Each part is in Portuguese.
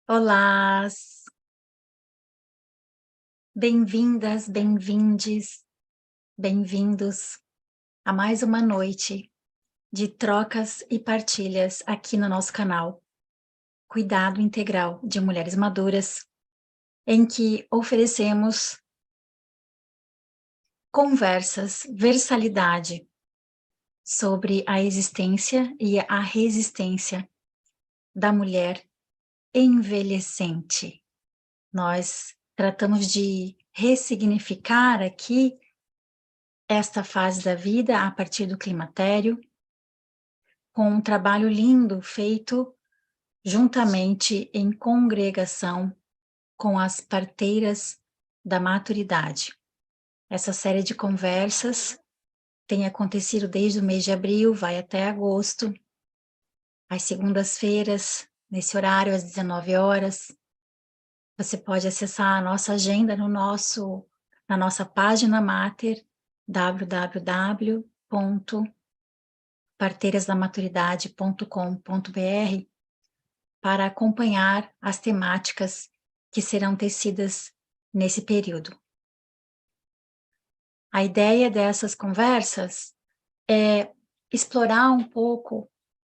Olá, bem-vindas, bem-vindes, bem-vindos a mais uma noite de trocas e partilhas aqui no nosso canal Cuidado Integral de Mulheres Maduras, em que oferecemos conversas, versalidade sobre a existência e a resistência da mulher envelhecente. Nós tratamos de ressignificar aqui esta fase da vida a partir do climatério, com um trabalho lindo feito juntamente em congregação com as parteiras da maturidade. Essa série de conversas tem acontecido desde o mês de abril, vai até agosto, às segundas-feiras, nesse horário, às 19 horas. Você pode acessar a nossa agenda na nossa página Mater, www.parteirasdamaturidade.com.br, para acompanhar as temáticas que serão tecidas nesse período. A ideia dessas conversas é explorar um pouco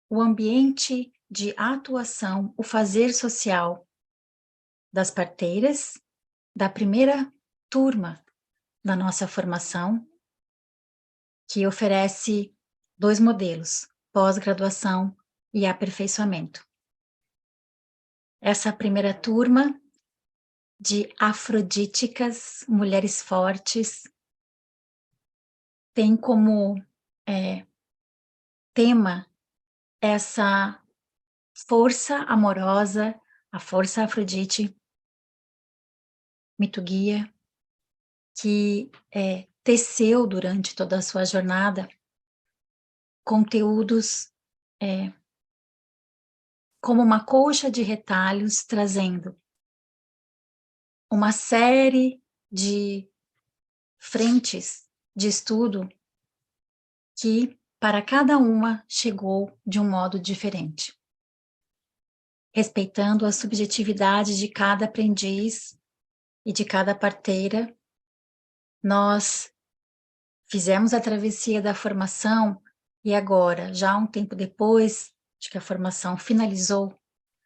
o ambiente de atuação, o fazer social das parteiras da primeira turma da nossa formação, que oferece 2 modelos, pós-graduação e aperfeiçoamento. Essa primeira turma de afrodíticas, mulheres fortes, tem como tema essa força amorosa, a força Afrodite, mito-guia, que teceu durante toda a sua jornada conteúdos como uma colcha de retalhos, trazendo uma série de frentes de estudo que, para cada uma, chegou de um modo diferente, respeitando a subjetividade de cada aprendiz e de cada parteira. Nós fizemos a travessia da formação e agora, já um tempo depois de que a formação finalizou,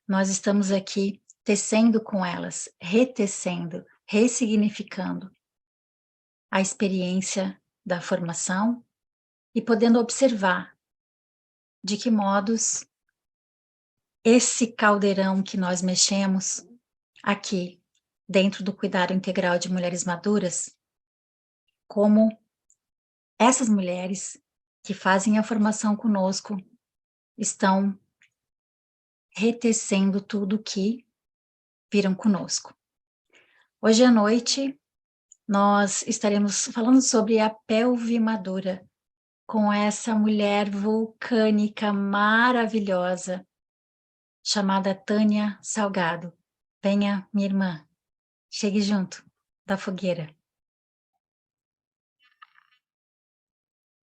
nós estamos aqui tecendo com elas, retecendo, ressignificando a experiência da formação e podendo observar de que modos esse caldeirão que nós mexemos aqui, dentro do cuidado integral de mulheres maduras, como essas mulheres que fazem a formação conosco estão retecendo tudo que viram conosco. Hoje à noite, nós estaremos falando sobre a pelve madura, com essa mulher vulcânica maravilhosa, chamada Tânia Salgado. Venha, minha irmã, chegue junto da fogueira.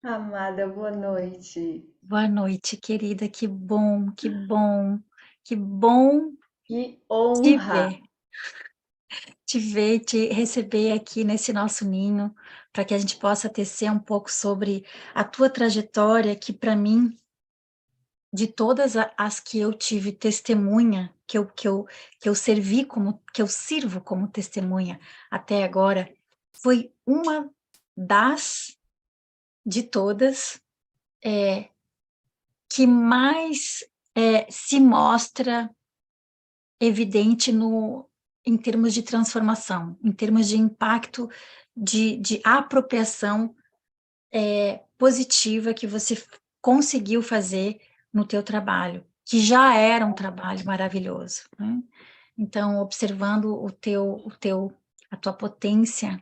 Amada, boa noite. Boa noite, querida, que bom, que bom, que bom Que te honra! ver. Te ver e te receber aqui nesse nosso ninho, para que a gente possa tecer um pouco sobre a tua trajetória, que para mim, de todas as que eu tive testemunha, que eu servi como, que eu sirvo como testemunha até agora, foi uma das de todas que mais se mostra evidente em termos de transformação, em termos de impacto, de apropriação positiva que você conseguiu fazer no teu trabalho, que já era um trabalho maravilhoso, né? Então, observando a tua potência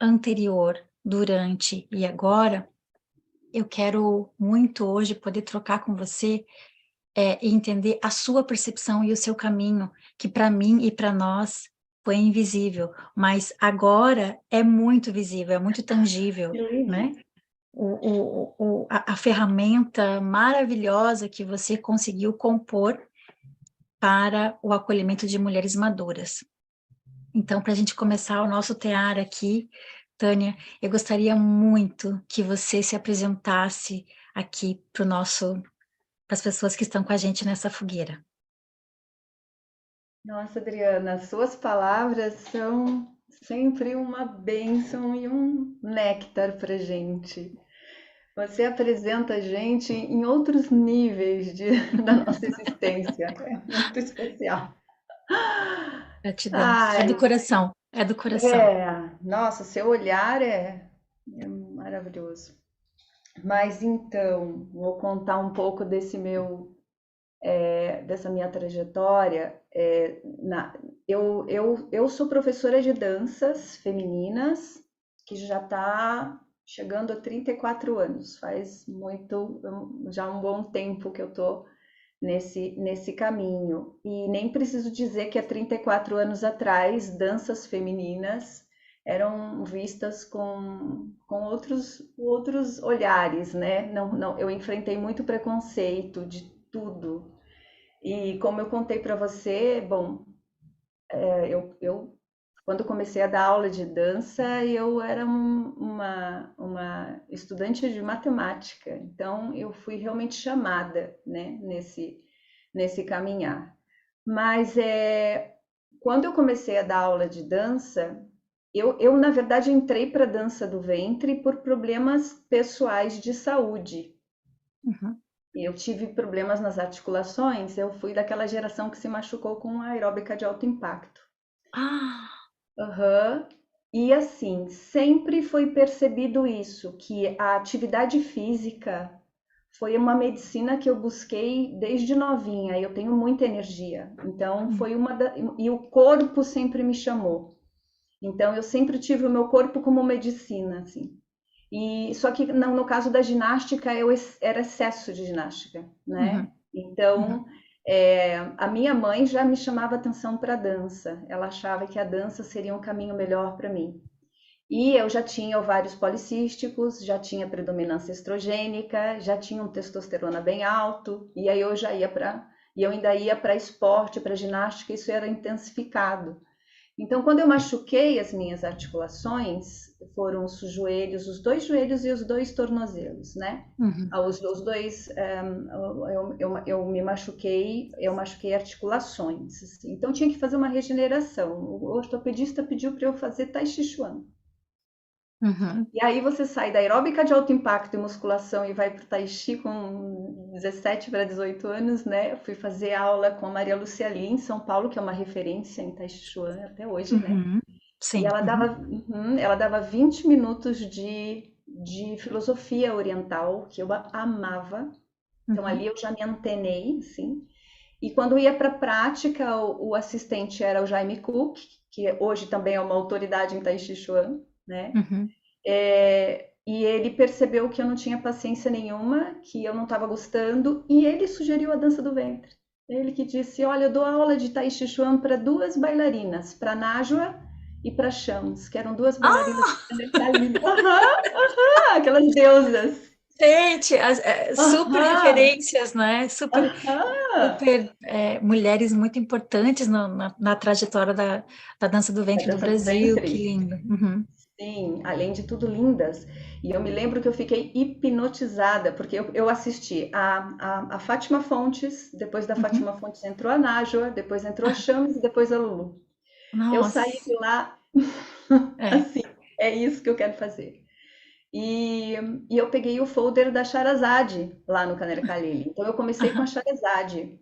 anterior, durante e agora, eu quero muito hoje poder trocar com você e entender a sua percepção e o seu caminho, que para mim e para nós foi invisível, mas agora é muito visível, é muito tangível, Que lindo! né? A ferramenta maravilhosa que você conseguiu compor para o acolhimento de mulheres maduras. Então, para a gente começar o nosso tear aqui, Tânia, eu gostaria muito que você se apresentasse aqui para as pessoas que estão com a gente nessa fogueira. Nossa, Adriana, suas palavras são sempre uma bênção e um néctar para gente. Você apresenta a gente em outros níveis da nossa existência. É muito especial. Gratidão. É do Ai, coração, é do coração. nossa, seu olhar é maravilhoso. Mas então, vou contar um pouco dessa minha trajetória. Eu sou professora de danças femininas, que já está chegando a 34 anos. Faz já um bom tempo que eu estou nesse caminho. E nem preciso dizer que há 34 anos atrás, danças femininas eram vistas com outros olhares, né? Não, eu enfrentei muito preconceito de tudo. E como eu contei para você, bom, eu quando comecei a dar aula de dança, eu era uma estudante de matemática, então eu fui realmente chamada, né, nesse caminhar. Mas quando eu comecei a dar aula de dança, eu na verdade entrei para a dança do ventre por problemas pessoais de saúde. Uhum. Eu tive problemas nas articulações, eu fui daquela geração que se machucou com aeróbica de alto impacto. Ah, Aham. E assim, sempre foi percebido isso, que a atividade física foi uma medicina que eu busquei desde novinha. Eu tenho muita energia, então hum, e o corpo sempre me chamou. Então eu sempre tive o meu corpo como medicina, assim. E só que no caso da ginástica era excesso de ginástica, né? uhum, uhum, Então a minha mãe já me chamava atenção para a dança. Ela achava que a dança seria um caminho melhor para mim. E eu já tinha ovários policísticos, já tinha predominância estrogênica, já tinha um testosterona bem alto, e aí eu ainda ia para esporte, para ginástica, isso era intensificado. Então, quando eu machuquei as minhas articulações, foram os joelhos, os dois joelhos e os dois tornozelos, né? uhum. Os dois, eu machuquei articulações. Assim. Então, tinha que fazer uma regeneração. O ortopedista pediu para eu fazer Tai Chi Chuan. Uhum. E aí você sai da aeróbica de alto impacto e musculação e vai para o Tai Chi com 17 para 18 anos, né? Eu fui fazer aula com a Maria Lúcia Lee em São Paulo, que é uma referência em Tai Chi Chuan até hoje, né? Uhum. E Sim. Uhum. ela dava 20 minutos de filosofia oriental, que eu amava. Então ali Uhum. eu já me antenei, assim. E quando ia para a prática, o assistente era o Jaime Cook, que hoje também é uma autoridade em Tai Chi Chuan, né? Uhum. E ele percebeu que eu não tinha paciência nenhuma, que eu não estava gostando, e ele sugeriu a dança do ventre. Ele que disse: Olha, eu dou aula de Tai Chi Chuan para duas bailarinas, para Najwa e para Shams, que eram duas bailarinas Ah, de Kali. Aquelas deusas. gente, super Aham, referências, né? Super, aham. super mulheres muito importantes na trajetória da dança do A ventre do dança do Brasil. Que ventre. lindo. Uhum. Sim, além de tudo lindas. E eu me lembro que eu fiquei hipnotizada, porque eu assisti a Fátima Fontes, depois da Uhum. Fátima Fontes entrou a Nájua, depois entrou a Chames e depois a Lulu. Eu saí Nossa, de lá é. assim, é isso que eu quero fazer. E, e eu peguei o folder da Charazade lá no Canela Khalili. Então eu comecei com a Aham. Charazade.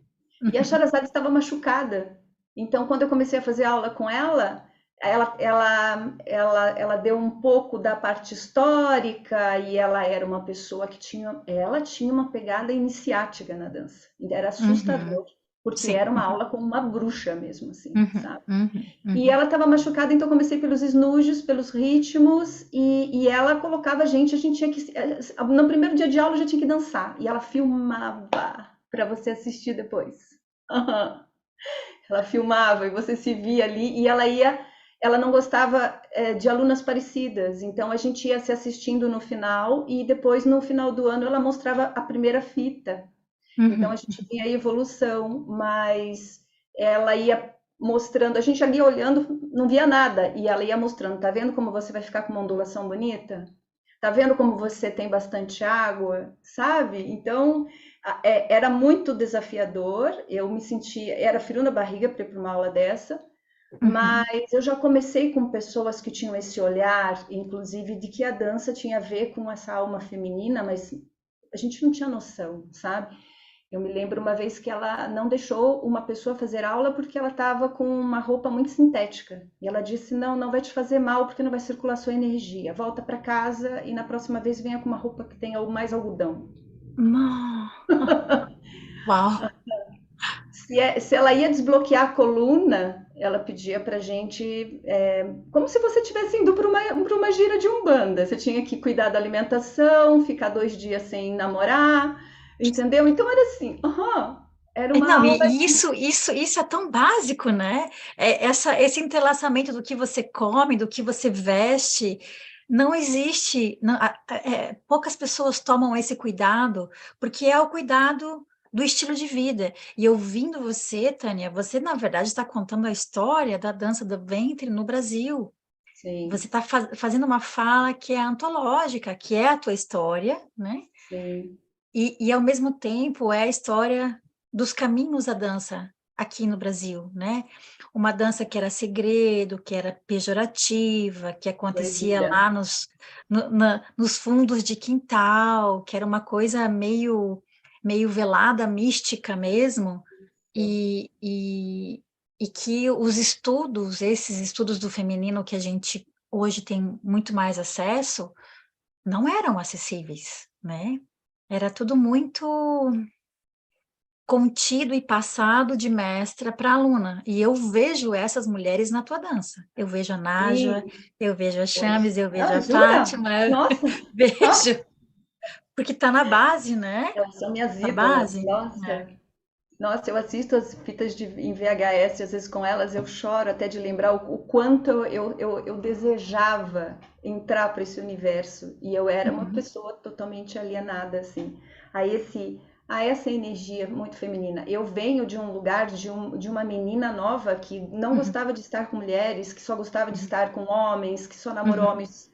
E a Uhum. Charazade estava machucada. Então quando eu comecei a fazer aula com ela, ela deu um pouco da parte histórica e ela era uma pessoa que ela tinha uma pegada iniciática na dança. Era Uhum. assustador, porque Sim. era uma Uhum. aula com uma bruxa mesmo, assim, Uhum. sabe? Uhum. E Uhum. ela estava machucada, então comecei pelos snooges, pelos ritmos, e ela colocava a gente tinha que. No primeiro dia de aula já tinha que dançar, e ela filmava para você assistir depois. Uhum. Ela filmava e você se via ali, e ela não gostava de alunas parecidas, então a gente ia se assistindo no final, e depois no final do ano ela mostrava a primeira fita. Então a Uhum. gente via a evolução, mas ela ia mostrando, a gente ali olhando, não via nada, e ela ia mostrando, tá vendo como você vai ficar com uma ondulação bonita? Tá vendo como você tem bastante água, sabe? Então, era muito desafiador, eu me sentia, era frio na barriga para ir para uma aula dessa, Uhum. mas eu já comecei com pessoas que tinham esse olhar, inclusive, de que a dança tinha a ver com essa alma feminina, mas a gente não tinha noção, sabe? Eu me lembro uma vez que ela não deixou uma pessoa fazer aula porque ela estava com uma roupa muito sintética. E ela disse: Não, não vai te fazer mal porque não vai circular sua energia. Volta para casa e na próxima vez venha com uma roupa que tenha mais algodão. Nó. Uau! Se ela ia desbloquear a coluna, ela pedia pra gente, como se você estivesse indo para uma gira de umbanda. Você tinha que cuidar da alimentação, ficar 2 dias sem namorar, entendeu? Então era assim, era uma Não, aula. e isso é tão básico, né? Esse entrelaçamento do que você come, do que você veste, não existe. Poucas pessoas tomam esse cuidado, porque é o cuidado do estilo de vida. E ouvindo você, Tânia, você, na verdade, está contando a história da dança do ventre no Brasil. Você Sim, está fazendo uma fala que é antológica, que é a tua história, né? sim, Ao mesmo tempo é a história dos caminhos da dança aqui no Brasil, né? Uma dança que era segredo, que era pejorativa, que acontecia proibida. lá nos fundos de quintal, que era uma coisa meio velada, mística mesmo, e, e, e que os estudos, esses estudos do feminino que a gente hoje tem muito mais acesso, não eram acessíveis, né? Era tudo muito contido e passado de mestra para aluna. E eu vejo essas mulheres na tua dança. Eu vejo a Nájua, Sim, eu vejo a pois. Chames, eu vejo Ah, a jura? Fátima, Nossa, ah, vejo, porque está na base, né? elas são minhas Na ídolas. base. É. Nossa. Nossa, eu assisto as fitas em VHS, às vezes com elas eu choro até de lembrar o quanto eu desejava entrar para esse universo e eu era uma Uhum, pessoa totalmente alienada assim a essa energia muito feminina. Eu venho de um lugar de uma menina nova que não uhum, gostava de estar com mulheres, que só gostava de uhum, estar com homens, que só namorou uhum, homens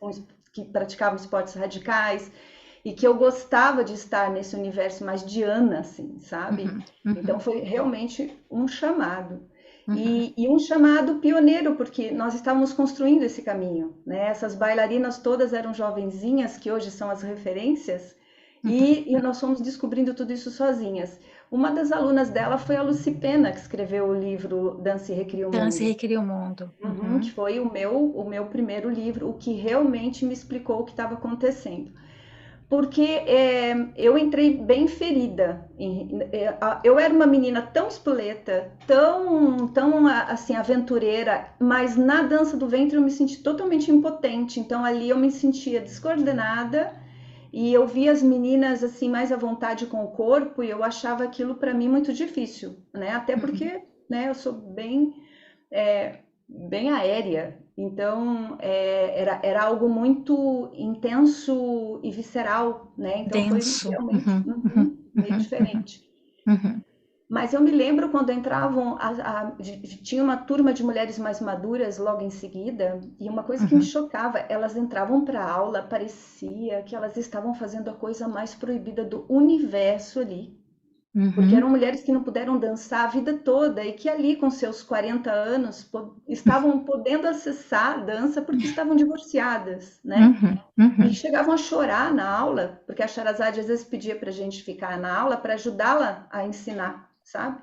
que praticavam esportes radicais e que eu gostava de estar nesse universo mais Diana, assim, sabe? uhum, Então uhum, foi realmente um chamado. uhum, E um chamado pioneiro, porque nós estávamos construindo esse caminho, né? Essas bailarinas todas eram jovenzinhas, que hoje são as referências, uhum. e nós fomos descobrindo tudo isso sozinhas. Uma das alunas dela foi a Lucy Pena, que escreveu o livro Dança e Recria o Dança e Mundo. Recria o Mundo. Que Uhum, foi o meu primeiro livro, o que realmente me explicou o que estava acontecendo. Porque eu entrei bem ferida. Eu era uma menina tão espoleta, tão assim aventureira, mas na dança do ventre eu me senti totalmente impotente. Então ali eu me sentia descoordenada e eu via as meninas assim mais à vontade com o corpo e eu achava aquilo para mim muito difícil, né? Até uhum. porque, né, eu sou é, bem aérea. Então, era algo muito intenso e visceral, né? Então, foi Denso. realmente Uhum, uhum, meio uhum, uhum, diferente. uhum, Mas eu me lembro quando entravam, tinha uma turma de mulheres mais maduras logo em seguida, e uma coisa que me uhum, chocava, elas entravam para a aula, parecia que elas estavam fazendo a coisa mais proibida do universo ali. Porque eram uhum. mulheres que não puderam dançar a vida toda e que ali, com seus 40 anos, estavam podendo acessar a dança porque estavam divorciadas, né? Uhum, E uhum, chegavam a chorar na aula, porque a Sherazade às vezes pedia para a gente ficar na aula para ajudá-la a ensinar, sabe?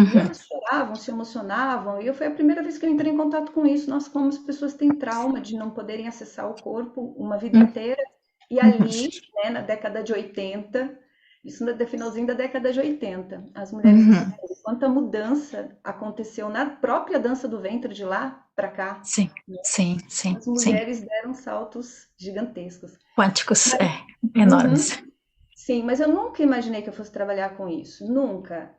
E uhum, elas choravam, se emocionavam, e foi a primeira vez que eu entrei em contato com isso. Nossa, como as pessoas têm trauma de não poderem acessar o corpo uma vida uhum, inteira. E uhum, ali, né, na década de 80, isso no finalzinho da década de 80, as mulheres uhum. ensinando quanta mudança aconteceu na própria dança do ventre de lá para cá. Sim, sim, sim, As sim. mulheres deram saltos gigantescos. Quânticos, Mas, enormes. uhum, sim, mas eu nunca imaginei que eu fosse trabalhar com isso, nunca.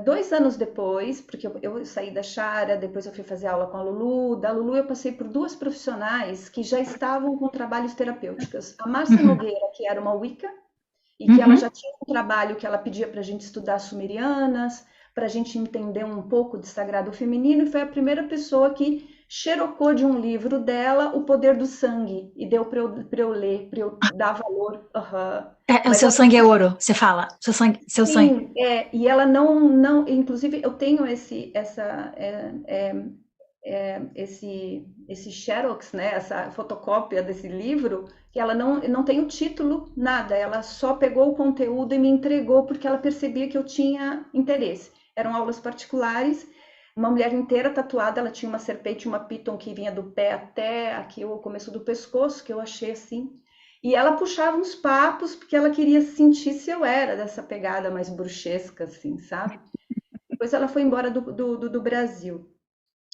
2 anos depois, porque eu saí da Chara, depois eu fui fazer aula com a Lulu. Da Lulu eu passei por duas profissionais que já estavam com trabalhos terapêuticos. A Márcia Uhum, Nogueira, que era uma Wicca, e que ela uhum, já tinha um trabalho que ela pedia para a gente estudar sumerianas. para a gente entender um pouco de sagrado feminino, e foi a primeira pessoa que xerocou de um livro dela O Poder do Sangue, e deu para eu ler, para eu dar valor. Uhum. O Mas seu sangue é ouro, você fala. Seu sangue. sim, e ela não, inclusive eu tenho esse xerox, né, essa fotocópia desse livro, que ela não tem o título, nada, ela só pegou o conteúdo e me entregou porque ela percebia que eu tinha interesse. Eram aulas particulares, uma mulher inteira tatuada, ela tinha uma serpente, uma piton que vinha do pé até aqui o começo do pescoço, que eu achei assim. E ela puxava uns papos porque ela queria sentir se eu era dessa pegada mais bruxesca, assim, sabe? Depois ela foi embora do Brasil.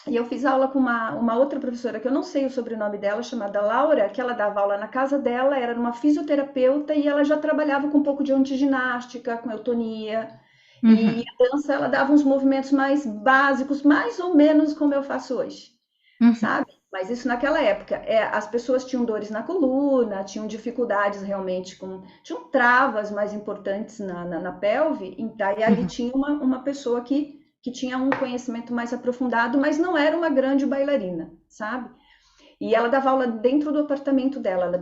E eu fiz aula com uma outra professora, que eu não sei o sobrenome dela, chamada Laura, que ela dava aula na casa dela, era uma fisioterapeuta e ela já trabalhava com um pouco de antiginástica, com eutonia. E Uhum, a dança, ela dava uns movimentos mais básicos, mais ou menos como eu faço hoje, uhum, sabe? Mas isso naquela época, as pessoas tinham dores na coluna, tinham dificuldades realmente tinham travas mais importantes na pelve, então, e ali uhum. tinha uma pessoa que tinha um conhecimento mais aprofundado, mas não era uma grande bailarina, sabe? E ela dava aula dentro do apartamento dela, ela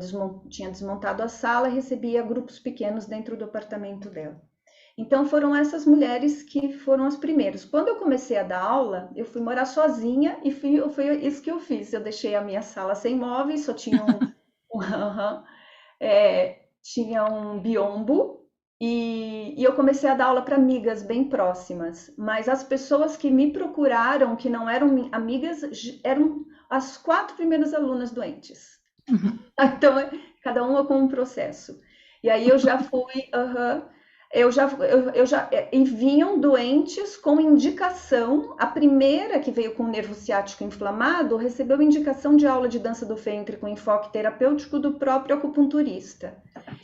tinha desmontado a sala e recebia grupos pequenos dentro do apartamento dela. Então foram essas mulheres que foram as primeiras. Quando eu comecei a dar aula, eu fui morar sozinha e foi isso que eu fiz. Eu deixei a minha sala sem móveis, só tinha tinha um biombo e eu comecei a dar aula para amigas bem próximas. Mas as pessoas que me procuraram, que não eram amigas, eram as 4 primeiras alunas doentes. Uhum. Então, cada uma com um processo. E aí eu já fui, e vinham doentes com indicação. A primeira que veio com nervo ciático inflamado recebeu indicação de aula de dança do ventre com enfoque terapêutico do próprio acupunturista.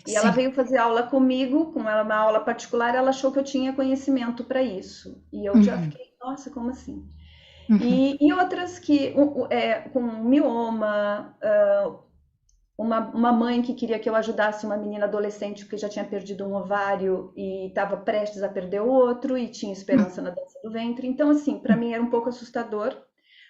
E ela Sim. veio fazer aula comigo, com ela uma aula particular, ela achou que eu tinha conhecimento para isso. E eu já Uhum, fiquei, nossa, como assim? uhum, E outras que, com mioma, uma mãe que queria que eu ajudasse uma menina adolescente porque já tinha perdido um ovário e estava prestes a perder o outro e tinha esperança na dança do ventre. Então, assim, para mim era um pouco assustador.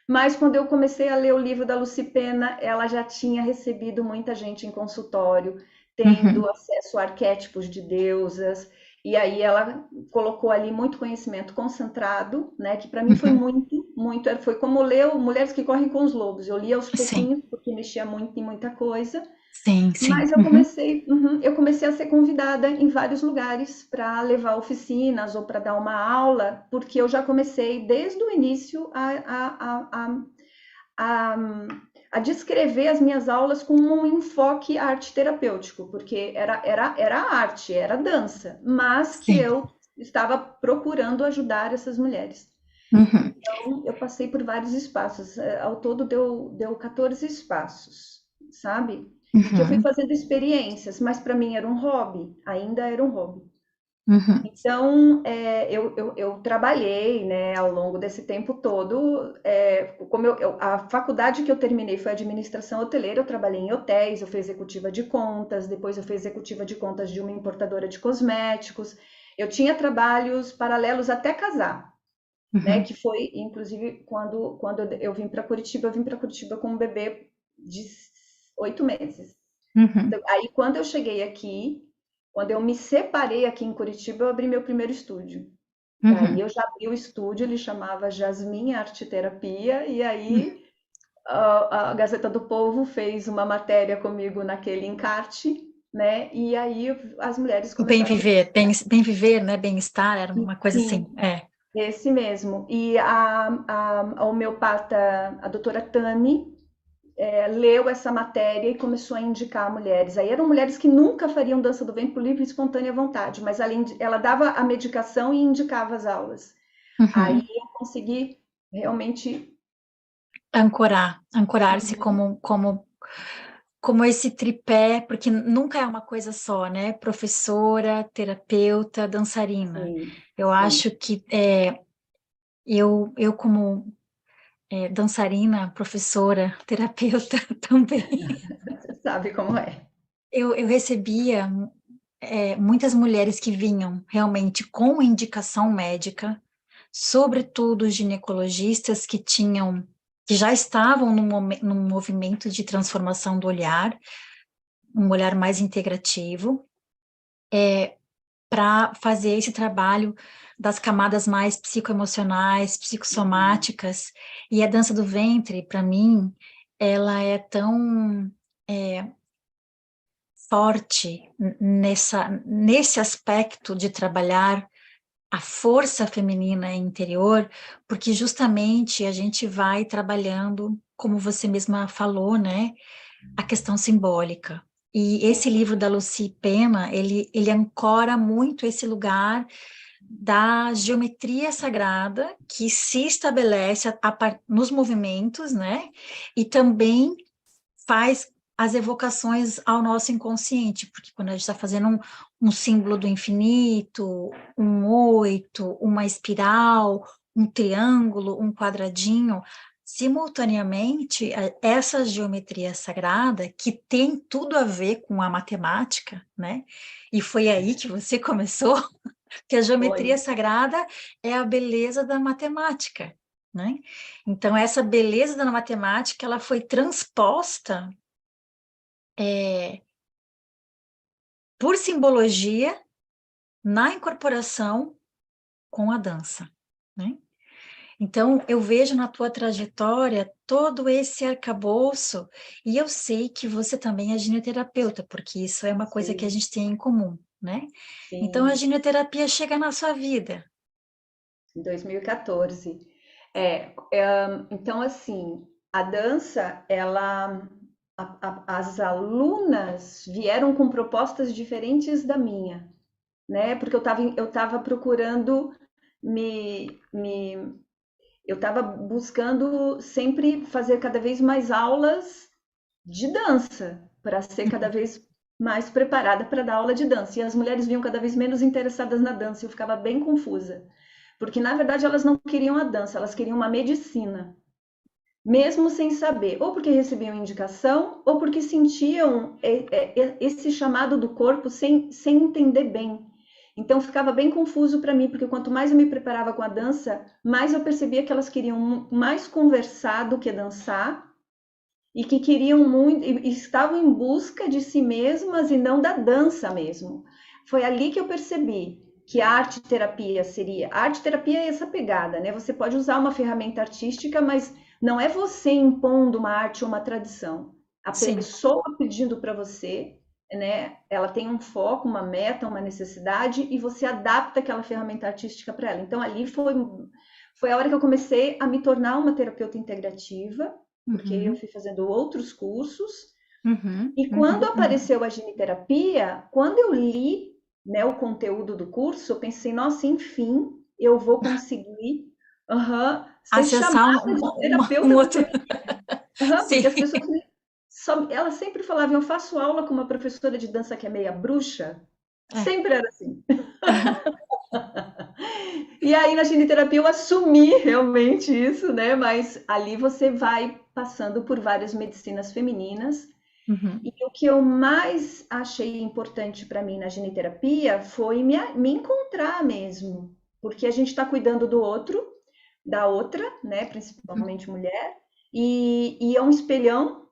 Mas quando eu comecei a ler o livro da Lucy Pena, ela já tinha recebido muita gente em consultório, uhum. tendo acesso a arquétipos de deusas, e aí ela colocou ali muito conhecimento concentrado, né? Que para mim foi Uhum. muito, muito. Foi como ler Mulheres que Correm com os Lobos. Eu li aos Sim, pouquinhos, porque mexia muito em muita coisa, sim, sim. mas Uhum. eu comecei a ser convidada em vários lugares para levar oficinas ou para dar uma aula, porque eu já comecei desde o início a, a descrever as minhas aulas com um enfoque arte terapêutico, porque era arte, era dança, mas que Sim. eu estava procurando ajudar essas mulheres. Uhum, Então, eu passei por vários espaços, ao todo deu 14 espaços, sabe? E que eu fui uhum, fazendo experiências, mas para mim era um hobby, ainda era um hobby. uhum, Então, eu trabalhei, né, ao longo desse tempo todo, como a faculdade que eu terminei foi administração hoteleira, eu trabalhei em hotéis, eu fui executiva de contas, depois eu fui executiva de contas de uma importadora de cosméticos, eu tinha trabalhos paralelos até casar, né, uhum, que foi, inclusive, quando eu vim para Curitiba com um bebê de 8 meses. uhum, Então, aí, quando eu cheguei aqui, quando eu me separei aqui em Curitiba, eu abri meu primeiro estúdio. Daí uhum, eu já abri o estúdio, ele chamava Jasmine Arte Terapia, e uhum. aí a Gazeta do Povo fez uma matéria comigo naquele encarte, né? E aí as mulheres O bem começaram a me viver, bem viver, né? Bem-estar, era uma coisa assim. sim, É. esse mesmo. E a homeopata, a doutora Tami, leu essa matéria e começou a indicar mulheres. Aí eram mulheres que nunca fariam dança do ventre por livre e espontânea vontade, mas ela dava a medicação e indicava as aulas. Aí Uhum. eu consegui realmente. Ancorar-se como esse tripé, porque nunca é uma coisa só, né? Professora, terapeuta, dançarina. Sim, Eu sim. acho que eu como dançarina, professora, terapeuta também, Você sabe como é. eu recebia muitas mulheres que vinham realmente com indicação médica, sobretudo ginecologistas que já estavam num movimento de transformação do olhar, um olhar mais integrativo, para fazer esse trabalho das camadas mais psicoemocionais, psicossomáticas, e a dança do ventre, para mim, ela é tão forte nesse aspecto de trabalhar a força feminina interior, porque justamente a gente vai trabalhando, como você mesma falou, né, a questão simbólica. E esse livro da Lucy Pema, ele ancora muito esse lugar da geometria sagrada que se estabelece nos movimentos, né, e também faz as evocações ao nosso inconsciente, porque quando a gente está fazendo um símbolo do infinito, um 8, uma espiral, um triângulo, um quadradinho, simultaneamente, essa geometria sagrada, que tem tudo a ver com a matemática, né? E foi aí que você começou, que a geometria Foi. sagrada é a beleza da matemática, né? Então, essa beleza da matemática, ela foi transposta por simbologia na incorporação com a dança, né? Então, eu vejo na tua trajetória todo esse arcabouço, e eu sei que você também é gineterapeuta, porque isso é uma coisa que a Sim, gente tem em comum, né? Então, a sim, gineterapia chega na sua vida. em 2014. Então, assim, a dança, as alunas vieram com propostas diferentes da minha, né? Porque eu tava procurando me eu estava buscando sempre fazer cada vez mais aulas de dança, para ser cada vez mais preparada para dar aula de dança. E as mulheres vinham cada vez menos interessadas na dança, e eu ficava bem confusa. Porque, na verdade, elas não queriam a dança, elas queriam uma medicina. Mesmo sem saber, ou porque recebiam indicação, ou porque sentiam esse chamado do corpo sem entender bem. Então ficava bem confuso para mim, porque quanto mais eu me preparava com a dança, mais eu percebia que elas queriam mais conversar do que dançar, e que queriam muito, e estavam em busca de si mesmas e não da dança mesmo. Foi ali que eu percebi que a arte terapia seria. A arte terapia é essa pegada, né? Você pode usar uma ferramenta artística, mas não é você impondo uma arte ou uma tradição. A Sim. pessoa pedindo para você, né? Ela tem um foco, uma meta, uma necessidade, e você adapta aquela ferramenta artística para ela. Então ali foi a hora que eu comecei a me tornar uma terapeuta integrativa, porque eu Uhum, fui fazendo outros cursos. uhum, E quando uhum, uhum. apareceu a giniterapia, quando eu li, né, o conteúdo do curso, eu pensei, nossa, enfim, eu vou conseguir, ser Acessar chamada de um terapeuta da outro. terapia. Porque Sim. as pessoas elas sempre falavam, eu faço aula com uma professora de dança que é meia bruxa. É. Sempre era assim. E aí na giniterapia eu assumi realmente isso, né? Mas ali você vai passando por várias medicinas femininas. Uhum, E o que eu mais achei importante para mim na giniterapia foi me encontrar mesmo, porque a gente está cuidando do outro, da outra, né, principalmente mulher, e é um espelhão,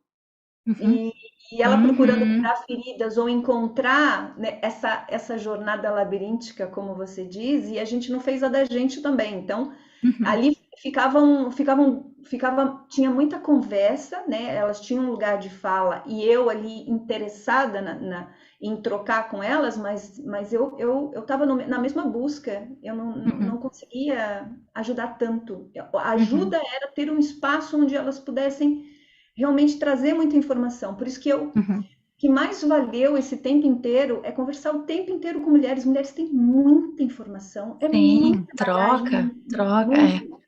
uhum, e, e ela procurando uhum, curar feridas ou encontrar, né, essa jornada labiríntica, como você diz, e a gente não fez a da gente também. Então, uhum, ali tinha muita conversa, né? Elas tinham um lugar de fala e eu ali interessada em trocar com elas, mas eu estava na mesma busca, eu não uhum, conseguia ajudar tanto. A uhum, ajuda era ter um espaço onde elas pudessem realmente trazer muita informação. Por isso que uhum. que mais valeu esse tempo inteiro é conversar o tempo inteiro com mulheres. Mulheres têm muita informação, é Sim, muita troca, bagagem, troca, é. muito.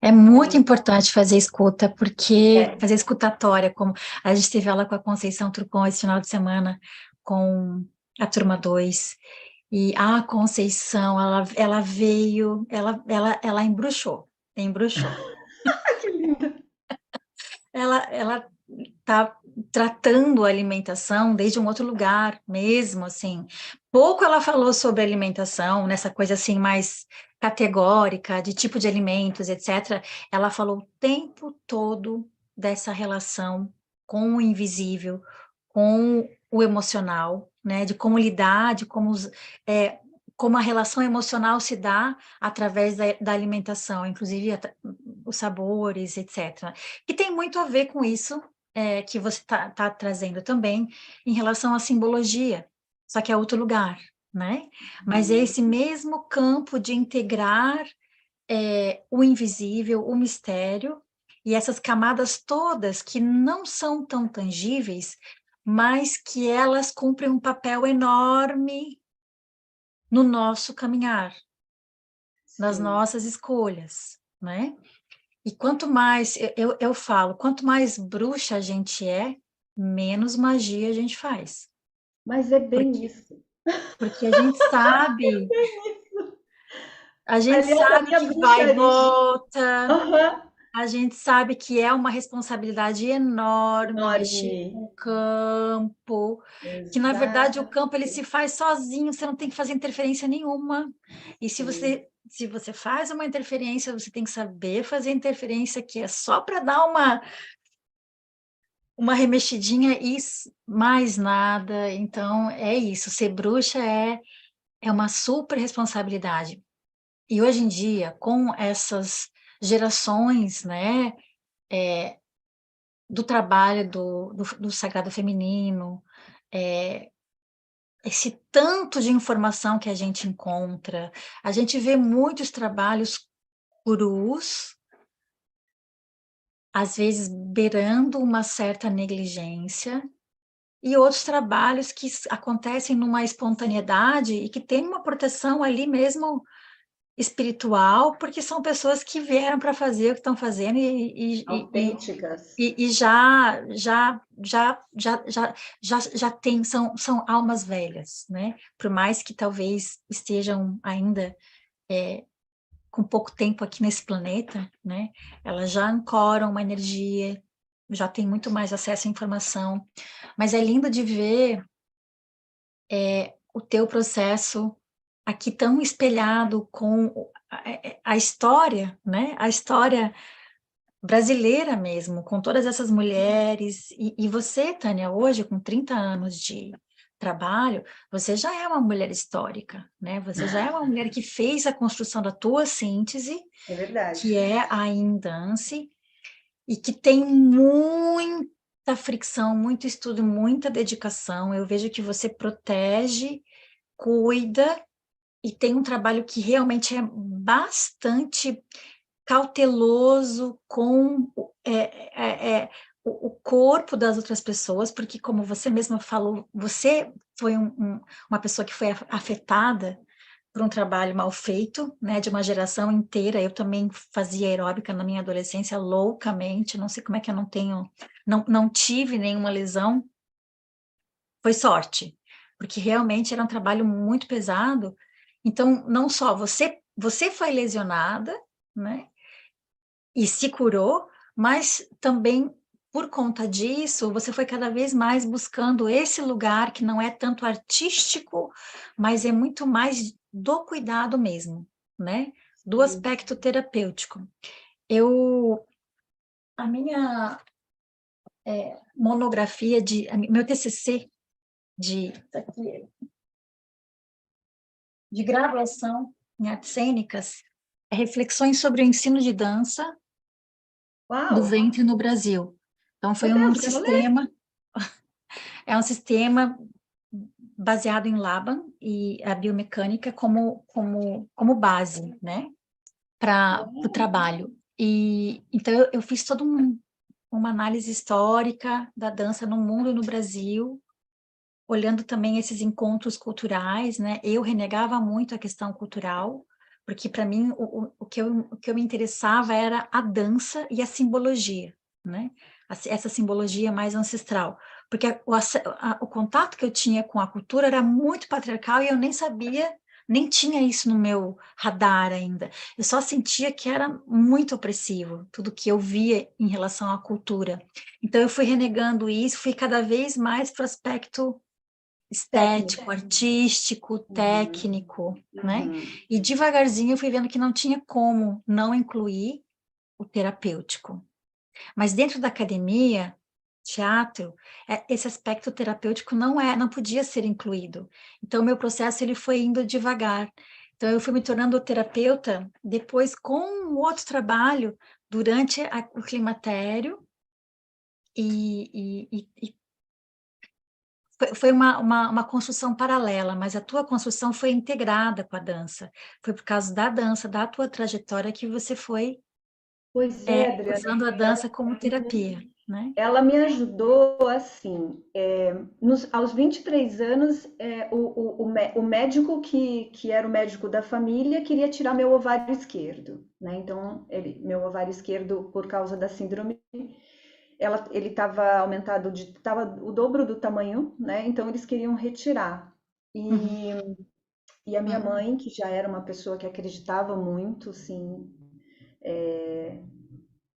É muito É, importante fazer escuta, porque é. fazer escutatória, como a gente teve aula com a Conceição Trucon esse final de semana, com a turma 2 e a Conceição, ela veio, ela embruxou. Que linda. Ela está tratando a alimentação desde um outro lugar mesmo, assim, Pouco ela falou sobre alimentação, nessa coisa assim mais categórica, de tipo de alimentos, etc. Ela falou o tempo todo dessa relação com o invisível, com o emocional, né? De como lidar, de como, como a relação emocional se dá através da alimentação, inclusive os sabores, etc. E tem muito a ver com isso, que você está trazendo também, em relação à simbologia, só que é outro lugar, né? Mas é Hum, esse mesmo campo de integrar o invisível, o mistério, e essas camadas todas que não são tão tangíveis, mas que elas cumprem um papel enorme no nosso caminhar, nas sim. nossas escolhas, né? E quanto mais, eu falo, quanto mais bruxa a gente é, menos magia a gente faz. Mas é bem Porque, isso. porque a gente Aliás, a sabe minha que vai e bruxaria. volta, Aham. a gente sabe que é uma responsabilidade enorme mexer Enorme. com o campo, que na verdade o campo ele Exato. se faz sozinho, você não tem que fazer interferência nenhuma. E Sim. se você faz uma interferência, você tem que saber fazer interferência, que é só para dar uma remexidinha e mais nada. Então é isso, ser bruxa é uma super responsabilidade. E hoje em dia, com essas gerações, né, do trabalho do sagrado feminino, é, esse tanto de informação que a gente encontra, a gente vê muitos trabalhos crus, às vezes beirando uma certa negligência, e outros trabalhos que acontecem numa espontaneidade e que tem uma proteção ali mesmo espiritual, porque são pessoas que vieram para fazer o que estão fazendo Autênticas. e já tem, são almas velhas, né? Por mais que talvez estejam ainda com pouco tempo aqui nesse planeta, né? Elas já ancoram uma energia, já tem muito mais acesso à informação, mas é lindo de ver o teu processo aqui tão espelhado com a história, né? A história brasileira mesmo, com todas essas mulheres. E você, Tânia, hoje, com 30 anos de trabalho, você já é uma mulher histórica, né? Você já é uma mulher que fez a construção da tua síntese, É verdade. que é a Indance, e que tem muita fricção, muito estudo, muita dedicação. Eu vejo que você protege, cuida e tem um trabalho que realmente é bastante cauteloso com o corpo das outras pessoas, porque, como você mesma falou, você foi uma pessoa que foi afetada por um trabalho mal feito, né, de uma geração inteira. Eu também fazia aeróbica na minha adolescência loucamente, não sei como é que eu não tive nenhuma lesão, foi sorte, porque realmente era um trabalho muito pesado. Então, não só você foi lesionada, né? E se curou, mas também por conta disso, você foi cada vez mais buscando esse lugar que não é tanto artístico, mas é muito mais do cuidado mesmo, né? Do Sim. aspecto terapêutico. Eu, a minha monografia meu TCC tá aqui, de graduação em artes cênicas é reflexões sobre o ensino de dança do Uau! ventre no Brasil. Então, Meu foi um Deus, quero ler. sistema. É um sistema baseado em Laban e a biomecânica como base, né, para o trabalho. E então eu fiz toda uma análise histórica da dança no mundo e no Brasil, olhando também esses encontros culturais, né? Eu renegava muito a questão cultural, porque para mim o que eu me interessava era a dança e a simbologia, né? Essa simbologia mais ancestral, porque o contato que eu tinha com a cultura era muito patriarcal e eu nem sabia, nem tinha isso no meu radar ainda. Eu só sentia que era muito opressivo, tudo que eu via em relação à cultura. Então eu fui renegando isso, fui cada vez mais para o aspecto estético, Técnico. artístico, Uhum, técnico, né? uhum. E devagarzinho eu fui vendo que não tinha como não incluir o terapêutico. Mas dentro da academia, teatro, esse aspecto terapêutico não podia ser incluído. Então, o meu processo ele foi indo devagar. Então, eu fui me tornando terapeuta depois com o outro trabalho durante o climatério e foi uma construção paralela, mas a tua construção foi integrada com a dança. Foi por causa da dança, da tua trajetória que você foi Pois é, Adriana, usando a dança como terapia, né? ela me ajudou assim, aos 23 anos, o médico que era o médico da família queria tirar meu ovário esquerdo, né? Então, meu ovário esquerdo, por causa da síndrome, ele estava aumentado, estava o dobro do tamanho, né? Então, eles queriam retirar. Uhum, E a minha uhum, mãe, que já era uma pessoa que acreditava muito, assim,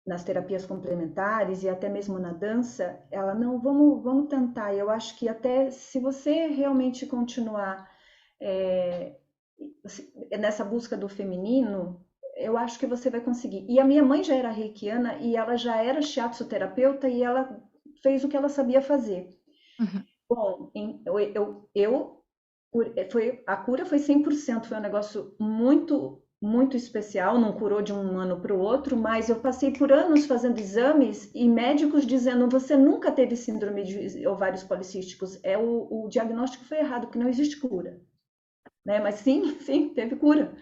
nas terapias complementares e até mesmo na dança, ela não, vamos tentar. Eu acho que até se você realmente continuar é, nessa busca do feminino, eu acho que você vai conseguir. E a minha mãe já era reikiana e ela já era shiatsu terapeuta e ela fez o que ela sabia fazer. uhum, Bom, a cura foi 100%, foi um negócio muito, muito especial, não curou de um ano para o outro, mas eu passei por anos fazendo exames e médicos dizendo, você nunca teve síndrome de ovários policísticos, o diagnóstico foi errado, porque não existe cura, né? Mas sim, sim, teve cura,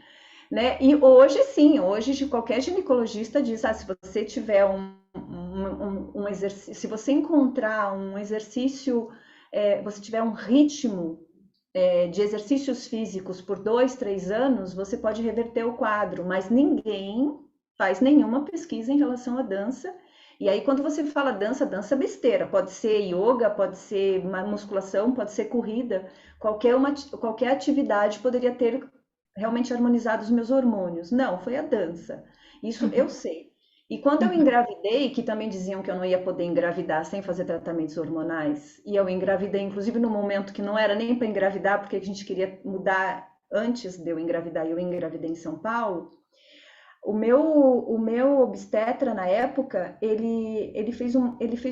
né? E hoje sim, hoje qualquer ginecologista diz, se você tiver um exercício, se você encontrar um exercício, você tiver um ritmo de exercícios físicos por 2, 3 anos, você pode reverter o quadro, mas ninguém faz nenhuma pesquisa em relação à dança. E aí, quando você fala dança, dança é besteira. Pode ser yoga, pode ser musculação, pode ser corrida. Qualquer atividade poderia ter realmente harmonizado os meus hormônios. Não, foi a dança. Isso eu uhum, sei. E quando eu uhum. engravidei, que também diziam que eu não ia poder engravidar sem fazer tratamentos hormonais, e eu engravidei, inclusive no momento que não era nem para engravidar, porque a gente queria mudar antes de eu engravidar, e eu engravidei em São Paulo. O meu obstetra na época, ele fez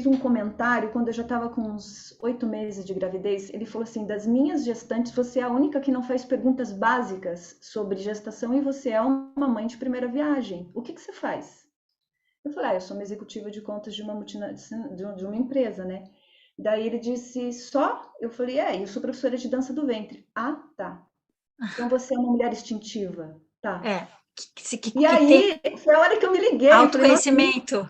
um comentário quando eu já estava com uns 8 meses de gravidez. Ele falou assim: das minhas gestantes, você é a única que não faz perguntas básicas sobre gestação e você é uma mãe de primeira viagem. O que que você faz? Eu falei, eu sou uma executiva de contas de uma de uma empresa, né? Daí ele disse, só? Eu falei, eu sou professora de dança do ventre. Ah, tá. Então você é uma mulher instintiva. Tá. É, E que tem aí, foi a hora que eu me liguei. Eu falei, nossa, autoconhecimento.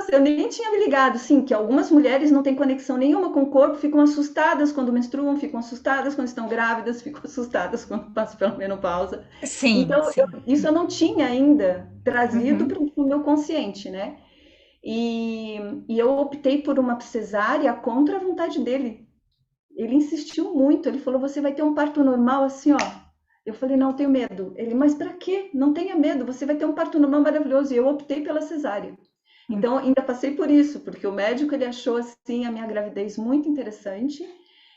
eu nem tinha me ligado, sim, que algumas mulheres não têm conexão nenhuma com o corpo, ficam assustadas quando menstruam, ficam assustadas quando estão grávidas, ficam assustadas quando passam pela menopausa. Sim, Então, sim. isso eu não tinha ainda trazido Uhum, para o meu consciente, né? E, e eu optei por uma cesárea contra a vontade dele. Ele insistiu muito, ele falou: você vai ter um parto normal assim, ó. Eu falei: não, eu tenho medo. Ele: mas para quê? Não tenha medo, você vai ter um parto normal maravilhoso. E eu optei pela cesárea. Então, ainda passei por isso, porque o médico ele achou assim a minha gravidez muito interessante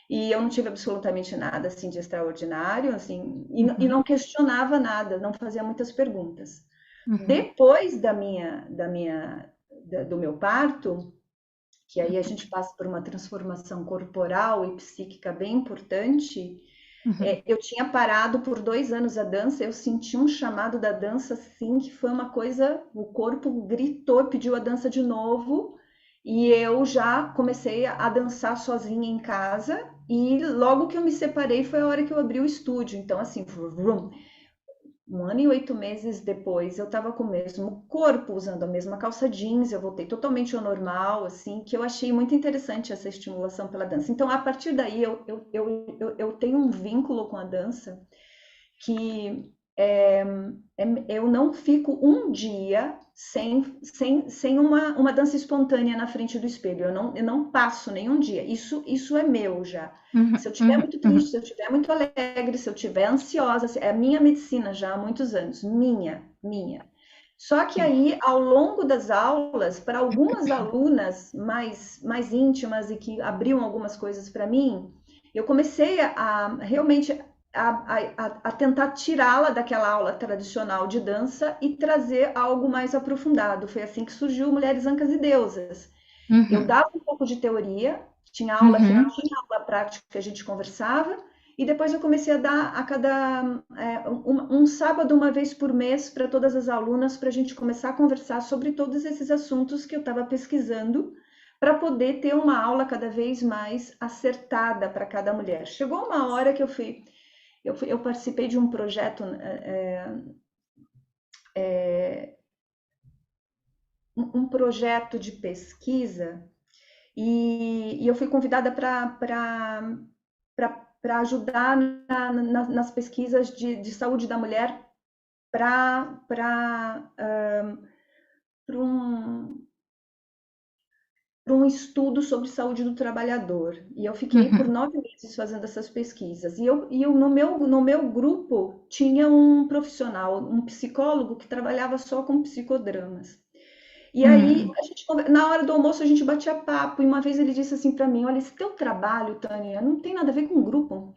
e eu não tive absolutamente nada assim de extraordinário, assim, e uhum, não questionava nada, não fazia muitas perguntas. uhum, Depois do meu parto, que aí a gente passa por uma transformação corporal e psíquica bem importante, uhum, eu tinha parado por 2 anos a dança, eu senti um chamado da dança, assim, que foi uma coisa, o corpo gritou, pediu a dança de novo, e eu já comecei a dançar sozinha em casa, e logo que eu me separei foi a hora que eu abri o estúdio, então assim, vrum, 1 ano e 8 meses depois, eu estava com o mesmo corpo, usando a mesma calça jeans, eu voltei totalmente ao normal, assim, que eu achei muito interessante essa estimulação pela dança. Então, a partir daí, eu tenho um vínculo com a dança que eu não fico um dia sem uma dança espontânea na frente do espelho. Eu não passo nenhum dia. Isso é meu já. uhum, Se eu estiver uhum, muito triste, uhum. se eu estiver muito alegre, se eu estiver ansiosa, é a minha medicina já há muitos anos. Minha. Só que Sim. aí, ao longo das aulas, para algumas alunas mais íntimas e que abriam algumas coisas para mim, eu comecei a realmente a tentar tirá-la daquela aula tradicional de dança e trazer algo mais aprofundado. Foi assim que surgiu Mulheres Ancas e Deusas. Eu Uhum. dava um pouco de teoria, tinha aula Uhum. teórica, tinha aula prática que a gente conversava, e depois eu comecei a dar a cada um sábado, uma vez por mês, para todas as alunas, para a gente começar a conversar sobre todos esses assuntos que eu estava pesquisando, para poder ter uma aula cada vez mais acertada para cada mulher. Chegou uma hora que eu participei de um projeto, um projeto de pesquisa, e eu fui convidada para ajudar nas pesquisas de saúde da mulher para um, um estudo sobre saúde do trabalhador. E eu fiquei por Uhum. 9 meses fazendo essas pesquisas. E eu no meu grupo tinha um profissional, um psicólogo que trabalhava só com psicodramas. E aí, Uhum. na hora do almoço, a gente batia papo, e uma vez ele disse assim para mim: Olha, esse teu trabalho, Tânia, não tem nada a ver com grupo,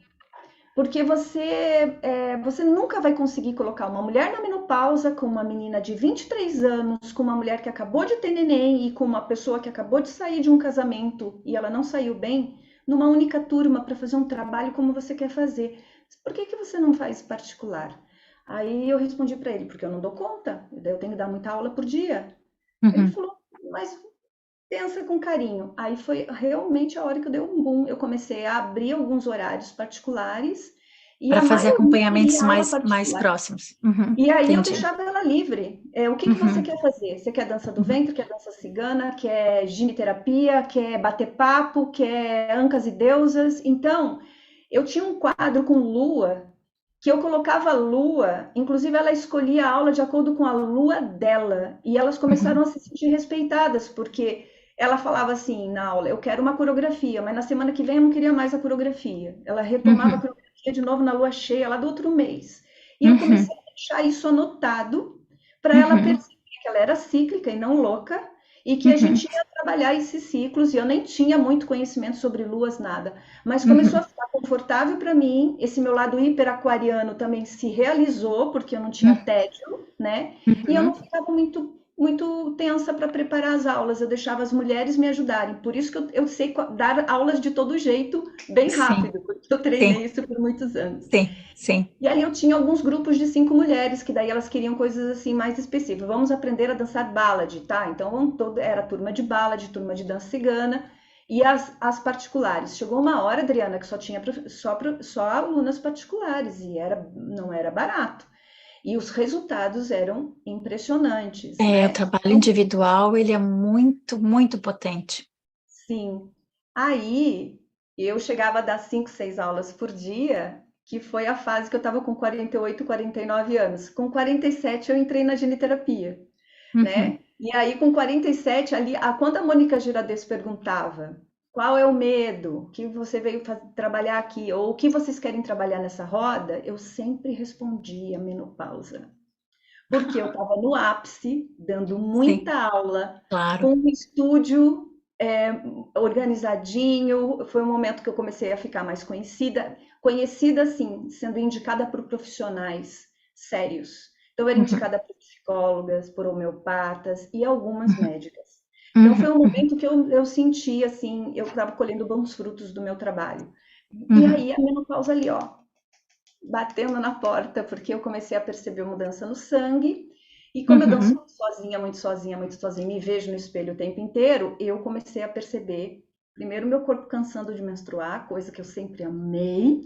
porque você nunca vai conseguir colocar uma mulher na menopausa com uma menina de 23 anos, com uma mulher que acabou de ter neném e com uma pessoa que acabou de sair de um casamento e ela não saiu bem, numa única turma para fazer um trabalho como você quer fazer. Por que que você não faz particular? Aí eu respondi para ele: Porque eu não dou conta, eu tenho que dar muita aula por dia. Ele Uhum. falou: Mas pensa com carinho. Aí foi realmente a hora que eu dei um boom. Eu comecei a abrir alguns horários particulares e Para a fazer maioria acompanhamentos queria aula mais particular. próximos. Uhum. E aí eu Entendi. deixava ela livre. O que que você Uhum. quer fazer? Você quer dança do Uhum. ventre, quer dança cigana, quer giniterapia, quer bater papo, quer ancas e deusas? Então, eu tinha um quadro com lua que eu colocava a lua, inclusive ela escolhia a aula de acordo com a lua dela, e elas começaram Uhum. a se sentir respeitadas, porque ela falava assim na aula: Eu quero uma coreografia, mas na semana que vem eu não queria mais a coreografia. Ela retomava a Uhum. coreografia de novo na lua cheia, lá do outro mês. E eu comecei Uhum. a deixar isso anotado para ela Uhum. perceber que ela era cíclica e não louca, e que a Uhum. gente ia trabalhar esses ciclos, e eu nem tinha muito conhecimento sobre luas, nada. Mas começou a Uhum. ficar confortável para mim, esse meu lado hiperaquariano também se realizou, porque eu não tinha Uhum. tédio, né? E eu não Uhum. ficava muito tensa para preparar as aulas, eu deixava as mulheres me ajudarem. Por isso que eu sei dar aulas de todo jeito, bem Sim, rápido, porque eu treinei sim, isso por muitos anos. sim, sim. E aí eu tinha alguns grupos de 5 mulheres, que daí elas queriam coisas assim mais específicas. Vamos aprender a dançar ballad, tá? Então era turma de ballad, turma de dança cigana e as particulares. Chegou uma hora, Adriana, que só tinha só alunas particulares e não era barato. E os resultados eram impressionantes, É, o né? trabalho Então, individual, ele é muito, muito potente. sim. Aí eu chegava a dar 5, 6 aulas por dia, que foi a fase que eu estava com 48, 49 anos. Com 47 eu entrei na geniterapia, Uhum. né? E aí com 47 ali, quando a Mônica Girardes perguntava qual é o medo que você veio trabalhar aqui, ou o que vocês querem trabalhar nessa roda, eu sempre respondia menopausa. Porque eu estava no ápice, dando muita Sim, aula, claro. com um estúdio organizadinho. Foi um momento que eu comecei a ficar mais conhecida assim, sendo indicada por profissionais sérios. Então, eu era Uhum. indicada por psicólogas, por homeopatas e algumas Uhum. médicas. Então, foi Uhum. um Uhum. momento que eu senti assim, eu estava colhendo bons frutos do meu trabalho. E Uhum. aí, a menopausa ali, ó, batendo na porta, porque eu comecei a perceber mudança no sangue. E como eu danço Uhum. sozinha, muito sozinha, muito sozinha, me vejo no espelho o tempo inteiro, eu comecei a perceber, primeiro, meu corpo cansando de menstruar, coisa que eu sempre amei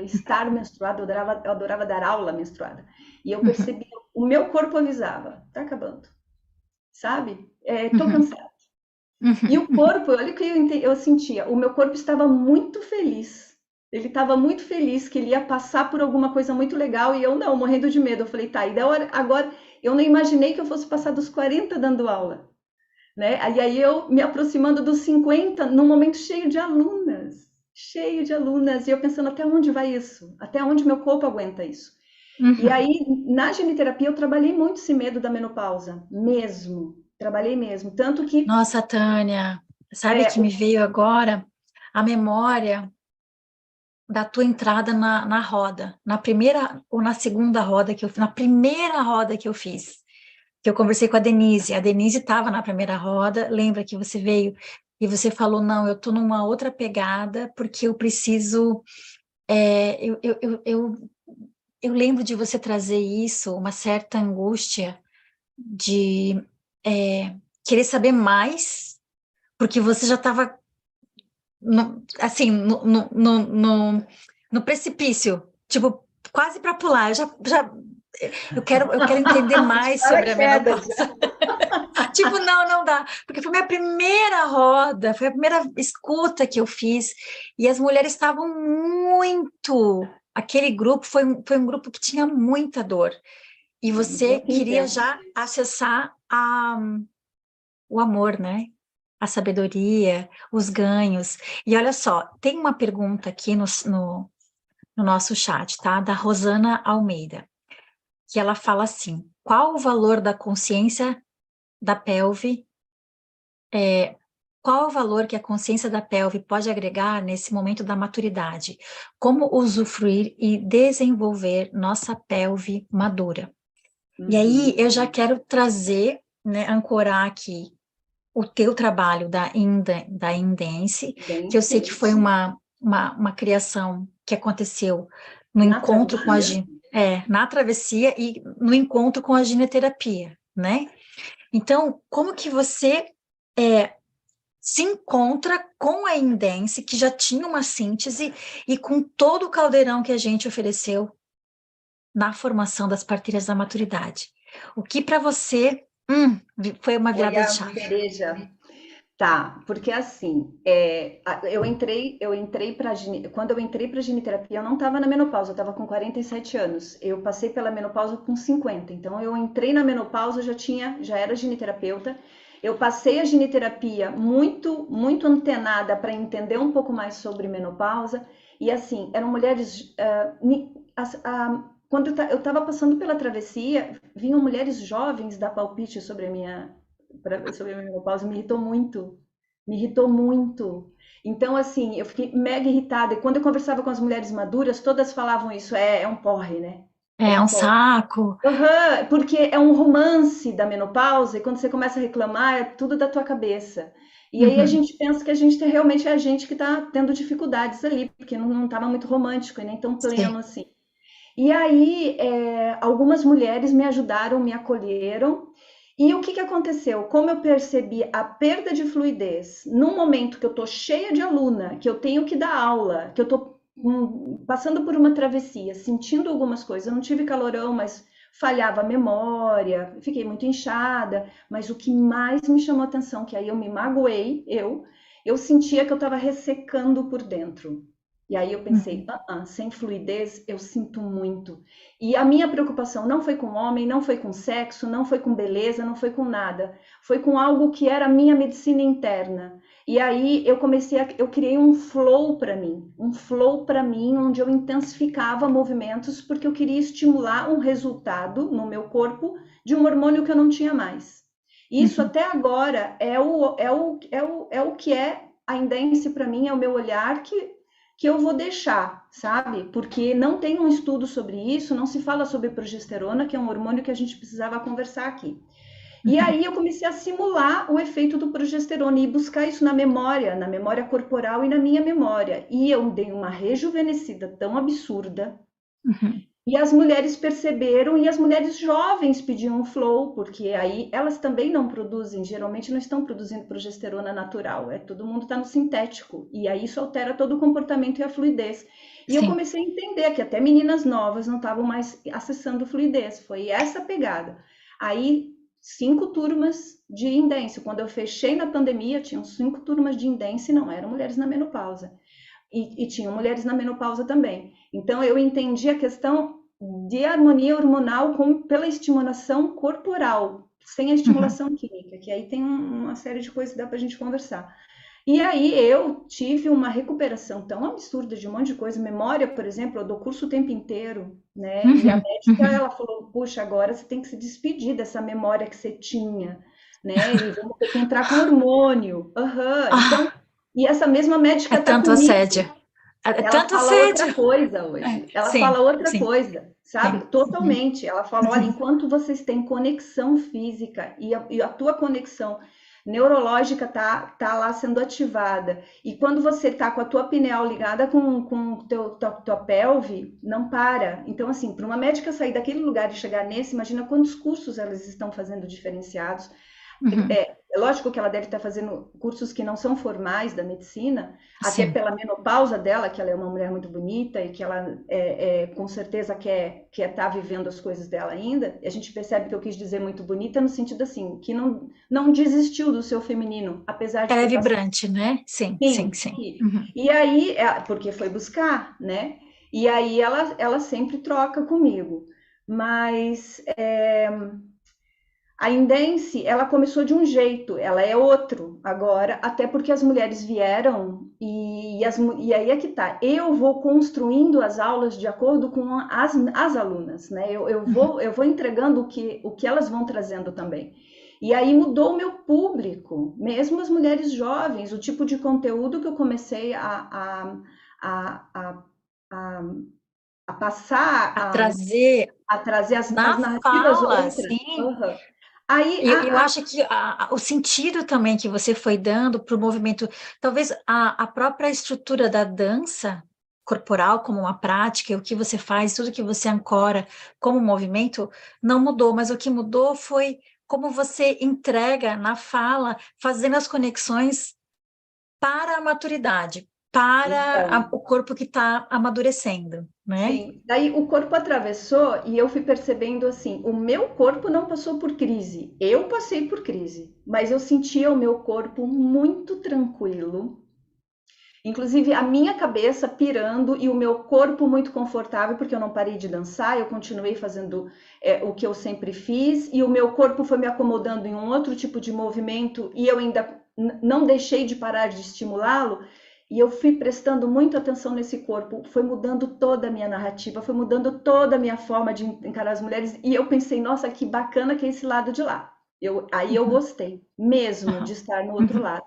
estar menstruada, eu adorava dar aula menstruada. E eu Uhum. percebi, o meu corpo avisava: tá acabando, sabe? Tô Uhum. cansada. E Uhum. o Uhum. corpo, olha o que eu sentia, o meu corpo estava muito feliz. Ele estava muito feliz que ele ia passar por alguma coisa muito legal e eu não, morrendo de medo. Eu falei: tá, e da hora, agora eu não imaginei que eu fosse passar dos 40 dando aula, né? E aí eu me aproximando dos 50 num momento cheio de alunas, e eu pensando: até onde vai isso? Até onde meu corpo aguenta isso? E Uhum. aí, na geniterapia, eu trabalhei muito esse medo da menopausa, mesmo. Trabalhei mesmo. Tanto que Nossa, Tânia, sabe é, que me veio agora a memória da tua entrada na roda, na primeira ou na segunda roda que eu fiz, na primeira roda que eu fiz, que eu conversei com a Denise estava na primeira roda, lembra que você veio e você falou, não, eu estou numa outra pegada, porque eu preciso, eu lembro de você trazer isso, uma certa angústia de querer saber mais, porque você já estava assim, no precipício, tipo, quase para pular. Eu quero entender mais sobre a Paraquedas. menopausa. Tipo, não dá, porque foi minha primeira roda, foi a primeira escuta que eu fiz, e as mulheres estavam muito. Aquele grupo foi um grupo que tinha muita dor, e você Muito queria intenso. já acessar o amor, né? A sabedoria, os ganhos. E olha só, tem uma pergunta aqui no nosso chat, tá? Da Rosana Almeida, que ela fala assim: qual o valor da consciência da pelve? Qual o valor que a consciência da pelve pode agregar nesse momento da maturidade? Como usufruir e desenvolver nossa pelve madura? E aí Uhum. eu já quero trazer, né, ancorar aqui o teu trabalho da Indence, que eu sei que Dense. foi uma criação que aconteceu no Na encontro com travessia? na travessia e no encontro com a gineterapia, né? Então, como que você se encontra com a Indence, que já tinha uma síntese, e com todo o caldeirão que a gente ofereceu na formação das partilhas da maturidade? O que para você foi uma Foi virada de a chave? cereja. Tá, porque assim, eu entrei para quando eu entrei para ginecterapia, eu não estava na menopausa, eu estava com 47 anos. Eu passei pela menopausa com 50. Então eu entrei na menopausa, já era gineterapeuta. Eu passei a gineterapia muito antenada para entender um pouco mais sobre menopausa. E assim, eram mulheres quando eu estava passando pela travessia, vinham mulheres jovens dar palpite sobre a minha menopausa, me irritou muito. Me irritou muito. Então, assim, eu fiquei mega irritada. E quando eu conversava com as mulheres maduras, todas falavam isso. É um porre, né? É É um um porre. saco. Aham, porque é um romance da menopausa, e quando você começa a reclamar, é tudo da tua cabeça. E aí a Uhum. gente pensa que realmente é a gente que está tendo dificuldades ali, porque não estava muito romântico e nem tão Sim. pleno assim. E aí, algumas mulheres me ajudaram, me acolheram. E o que que aconteceu? Como eu percebi a perda de fluidez num momento que eu tô cheia de aluna, que eu tenho que dar aula, que eu tô passando por uma travessia, sentindo algumas coisas, eu não tive calorão, mas falhava a memória, fiquei muito inchada, mas o que mais me chamou atenção, que aí eu me magoei, eu sentia que eu estava ressecando por dentro. E aí eu pensei, Uhum. sem fluidez eu sinto muito. E a minha preocupação não foi com homem, não foi com sexo, não foi com beleza, não foi com nada. Foi com algo que era a minha medicina interna. E aí eu criei um flow para mim, onde eu intensificava movimentos porque eu queria estimular um resultado no meu corpo de um hormônio que eu não tinha mais. Isso Uhum. até agora é o que é a Indence para mim, é o meu olhar que eu vou deixar, sabe? Porque não tem um estudo sobre isso, não se fala sobre progesterona, que é um hormônio que a gente precisava conversar aqui. E Uhum. aí eu comecei a simular o efeito do progesterona e buscar isso na memória corporal e na minha memória. E eu dei uma rejuvenescida tão absurda. Uhum. E as mulheres perceberam, e as mulheres jovens pediam um flow, porque aí elas também não produzem, geralmente não estão produzindo progesterona natural, todo mundo está no sintético, e aí isso altera todo o comportamento e a fluidez. E eu Sim. comecei a entender que até meninas novas não estavam mais acessando fluidez, foi essa pegada. Aí, 5 turmas de Indence, quando eu fechei na pandemia, tinham 5 turmas de Indence, não eram mulheres na menopausa. E tinham mulheres na menopausa também. Então, eu entendi a questão de harmonia hormonal pela estimulação corporal, sem a Uhum. estimulação química, que aí tem uma série de coisas que dá para a gente conversar. E aí eu tive uma recuperação tão absurda de um monte de coisa, memória, por exemplo, eu dou curso o tempo inteiro, né? E a Uhum. médica, Uhum. ela falou, puxa, agora você tem que se despedir dessa memória que você tinha, né? E vamos ter que entrar com hormônio. Aham. Então, Ah, e essa mesma é médica tá tanto comigo. assédio. Ela Tanto fala outra assédio. coisa hoje. Ela fala Sim, outra sim, coisa, sabe? sim. Uhum, Totalmente. Ela fala, olha, enquanto vocês têm conexão física e a tua conexão neurológica tá lá sendo ativada, e quando você tá com a tua pineal ligada com tua pelve, não para. Então, assim, para uma médica sair daquele lugar e chegar nesse, imagina quantos cursos elas estão fazendo diferenciados. uhum, É lógico que ela deve estar fazendo cursos que não são formais da medicina, até sim. pela menopausa dela, que ela é uma mulher muito bonita e que ela com certeza quer estar vivendo as coisas dela ainda. E a gente percebe que eu quis dizer muito bonita no sentido assim, que não desistiu do seu feminino, apesar de Ela é ter passado. vibrante, né? Sim, sim, Sim, sim. e, Uhum. e aí, porque foi buscar, né? E aí ela sempre troca comigo. Mas a Indense, ela começou de um jeito, ela é outro agora, até porque as mulheres vieram e aí é que tá. Eu vou construindo as aulas de acordo com as alunas, né? Uhum. Eu vou entregando o que elas vão trazendo também. E aí mudou o meu público, mesmo as mulheres jovens, o tipo de conteúdo que eu comecei a, a, a, a passar, A trazer a trazer as na narrativas fala, outras. sim. Uhum. Aí, Eu acho que o sentido também que você foi dando para o movimento, talvez a própria estrutura da dança corporal como uma prática, o que você faz, tudo que você ancora como movimento, não mudou, mas o que mudou foi como você entrega na fala, fazendo as conexões para a maturidade, para então, o corpo que está amadurecendo, né? sim. Daí o corpo atravessou e eu fui percebendo assim, o meu corpo não passou por crise. Eu passei por crise, mas eu sentia o meu corpo muito tranquilo. Inclusive a minha cabeça pirando e o meu corpo muito confortável, porque eu não parei de dançar, eu continuei fazendo o que eu sempre fiz, e o meu corpo foi me acomodando em um outro tipo de movimento, e eu ainda não deixei de parar de estimulá-lo, e eu fui prestando muita atenção nesse corpo, foi mudando toda a minha narrativa, foi mudando toda a minha forma de encarar as mulheres, e eu pensei, nossa, que bacana que é esse lado de lá. Aí eu Uhum, gostei mesmo de uhum, estar no outro uhum, lado.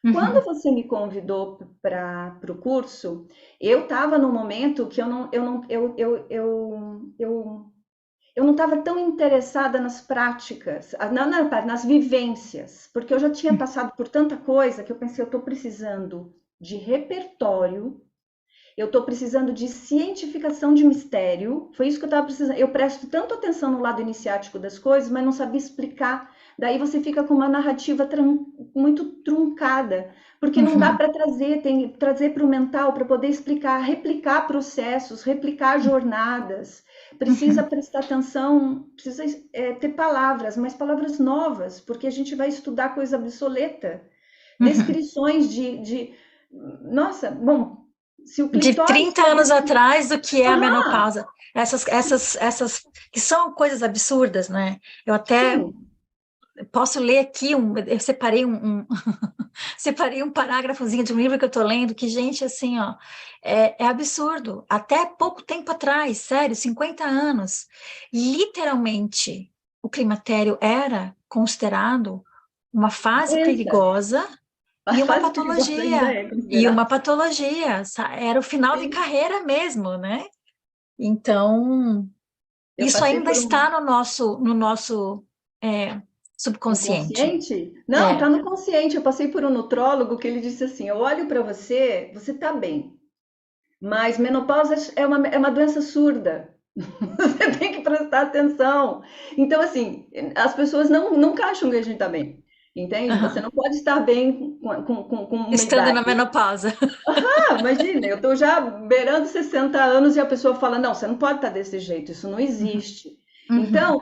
Quando uhum, você me convidou para o curso, eu estava num momento que eu não estava tão interessada nas práticas, nas vivências, porque eu já tinha passado por tanta coisa que eu pensei, eu estou precisando de repertório, eu estou precisando de cientificação de mistério. Foi isso que eu estava precisando. Eu presto tanto atenção no lado iniciático das coisas, mas não sabia explicar. Daí você fica com uma narrativa muito truncada, porque não dá uhum, para trazer, tem que trazer para o mental para poder explicar, replicar processos, replicar jornadas. Precisa uhum, prestar atenção, precisa ter palavras, mas palavras novas, porque a gente vai estudar coisa obsoleta. uhum. Descrições nossa, bom, se o De clitóris 30 pode. anos atrás do que é a Aham, menopausa. Essas que são coisas absurdas, né? Eu até sim, posso ler aqui, eu separei separei um parágrafozinho de um livro que eu estou lendo, que, gente, assim, ó, é absurdo. Até pouco tempo atrás, sério, 50 anos, literalmente, o climatério era considerado uma fase doença. perigosa A e uma fase perigosa ainda patologia. é E uma considerada. patologia, era o final de Sim. carreira mesmo, né? Então, Eu isso passei ainda por um está no nosso é, subconsciente. inconsciente? Não, tá É. no consciente. Eu passei por um nutrólogo que ele disse assim: eu olho para você, você tá bem, mas menopausa é uma doença surda. Você tem que prestar atenção. Então, assim, as pessoas nunca acham que a gente tá bem. Entende? Você Aham. não pode estar bem com uma Estando idade. na menopausa. Imagina, eu estou já beirando 60 anos e a pessoa fala: não, você não pode estar desse jeito, isso não Uhum, existe. uhum, Então,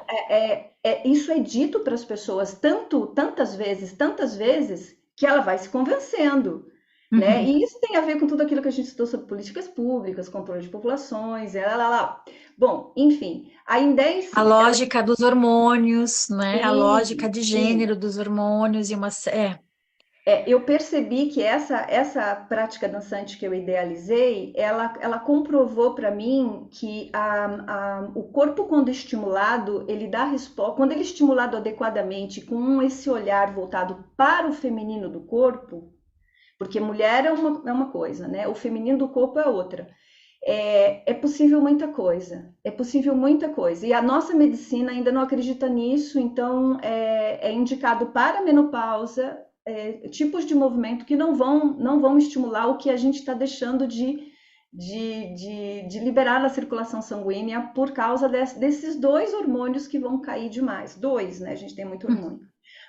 isso é dito para as pessoas tantas vezes, que ela vai se convencendo. Né? uhum. E isso tem a ver com tudo aquilo que a gente estudou sobre políticas públicas, controle de populações, lá. Bom, enfim, a A Indense, ela lógica dos hormônios, né? A lógica sim, de sim. gênero dos hormônios e Eu percebi que essa prática dançante que eu idealizei, ela comprovou para mim que o corpo, quando estimulado, ele dá resposta. Quando ele é estimulado adequadamente, com esse olhar voltado para o feminino do corpo, porque mulher é uma coisa, né? O feminino do corpo é outra. É possível muita coisa, é possível muita coisa. E a nossa medicina ainda não acredita nisso, então é indicado para a menopausa tipos de movimento que não vão estimular o que a gente está deixando de liberar na circulação sanguínea por causa desses dois hormônios que vão cair demais. Dois, né? A gente tem muito hormônio.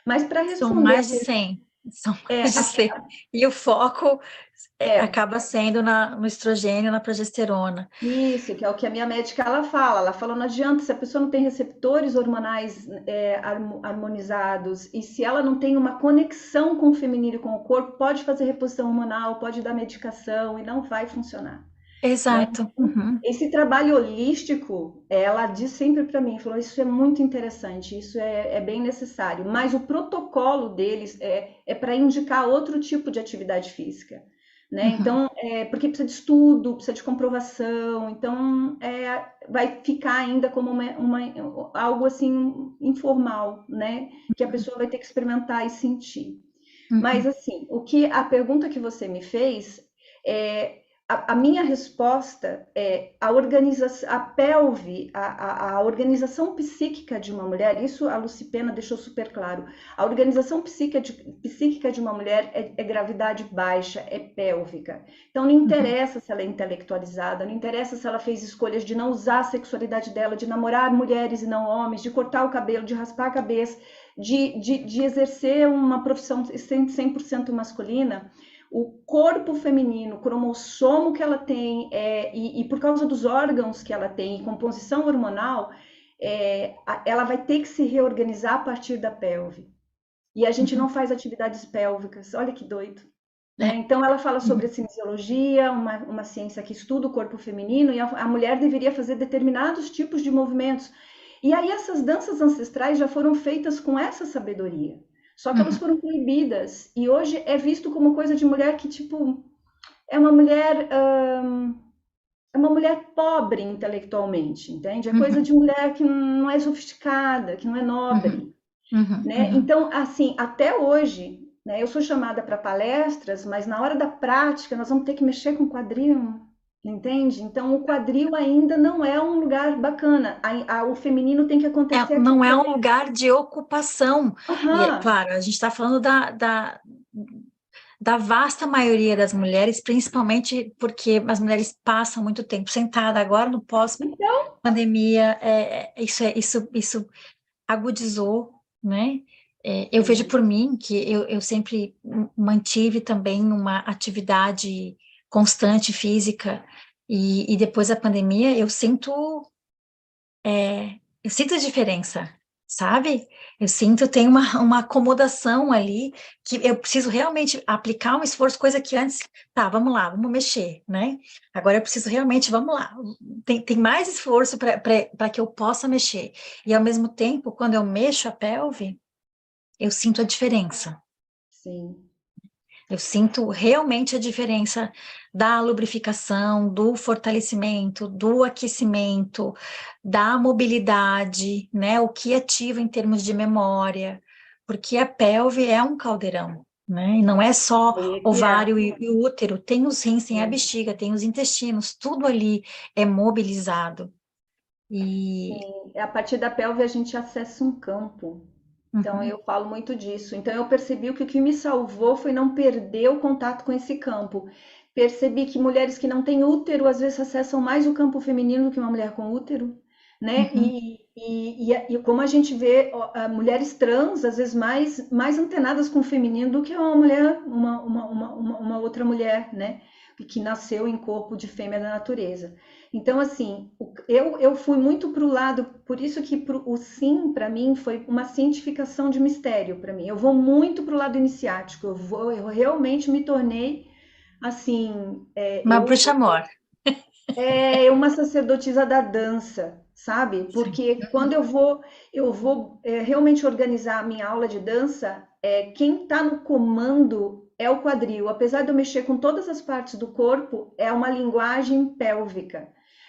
Mas para São responder mais de 100. São é, mais de 100. E o foco é, acaba sendo no estrogênio, na progesterona. isso, que é o que a minha médica ela fala. Ela fala, não adianta, se a pessoa não tem receptores hormonais harmonizados e se ela não tem uma conexão com o feminino e com o corpo, pode fazer reposição hormonal, pode dar medicação e não vai funcionar, né? Exato. Uhum. Esse trabalho holístico, ela diz sempre para mim, falou, isso é muito interessante, isso é bem necessário, mas o protocolo deles é para indicar outro tipo de atividade física, né? Uhum. Então, porque precisa de estudo, precisa de comprovação, então vai ficar ainda como algo assim informal, né? Que a pessoa vai ter que experimentar e sentir. Mas Uhum. assim, a pergunta que você me fez, é, a minha resposta é a pelve, a organização psíquica de uma mulher, isso a Lucipena deixou super claro. A organização psíquica de uma mulher é gravidade baixa, é pélvica. Então não Uhum. interessa se ela é intelectualizada, não interessa se ela fez escolhas de não usar a sexualidade dela, de namorar mulheres e não homens, de cortar o cabelo, de raspar a cabeça, de exercer uma profissão 100% masculina, o corpo feminino, o cromossomo que ela tem, e por causa dos órgãos que ela tem, e composição hormonal, ela vai ter que se reorganizar a partir da pelve. E a gente Uhum. não faz atividades pélvicas, olha que doido. Né? É. Então, ela fala sobre a Uhum. cinesiologia, uma ciência que estuda o corpo feminino, e a mulher deveria fazer determinados tipos de movimentos. E aí, essas danças ancestrais já foram feitas com essa sabedoria. Só que elas Uhum. foram proibidas. E hoje é visto como coisa de mulher que, tipo, é uma mulher. É uma mulher pobre intelectualmente, entende? É coisa Uhum. de mulher que não é sofisticada, que não é Uhum. nobre, Uhum. né? Uhum. Então, assim, até hoje, né, eu sou chamada para palestras, mas na hora da prática nós vamos ter que mexer com o quadril, entende? Então, o quadril ainda não é um lugar bacana. O feminino tem que acontecer aqui Não no é um quadril. lugar de ocupação. E, é Aham, claro, a gente está falando da vasta maioria das mulheres, principalmente porque as mulheres passam muito tempo sentada. Agora, no então, pós-pandemia, isso agudizou, né? Eu vejo sim, por mim que eu sempre mantive também uma atividade constante física, e depois da pandemia eu sinto a diferença, sabe? Eu sinto, tem uma acomodação ali, que eu preciso realmente aplicar um esforço, coisa que antes, tá, vamos lá, vamos mexer, né? Agora eu preciso realmente, vamos lá, tem mais esforço para que eu possa mexer. E ao mesmo tempo, quando eu mexo a pelve, eu sinto a diferença. sim, Eu sinto realmente a diferença da lubrificação, do fortalecimento, do aquecimento, da mobilidade, né? O que ativa em termos de memória, porque a pelve é um caldeirão, né? E não é só que é. ovário e útero, tem os rins, tem a bexiga, tem os intestinos, tudo ali é mobilizado. E A partir da pelve a gente acessa um campo. Então uhum, eu falo muito disso. Então eu percebi que o que me salvou foi não perder o contato com esse campo. Percebi que mulheres que não têm útero às vezes acessam mais o campo feminino do que uma mulher com útero, né? uhum, E como a gente vê mulheres trans às vezes mais antenadas com o feminino do que uma mulher, uma outra mulher, né? Que nasceu em corpo de fêmea da natureza. Então, assim, eu fui muito para o lado, por isso que o sim, para mim, foi uma cientificação de mistério para mim. Eu vou muito para o lado iniciático, eu realmente me tornei, assim, uma bruxa-mor. uma sacerdotisa da dança, sabe? Sim. Porque quando eu vou realmente organizar a minha aula de dança, quem está no comando é o quadril. Apesar de eu mexer com todas as partes do corpo, é uma linguagem pélvica.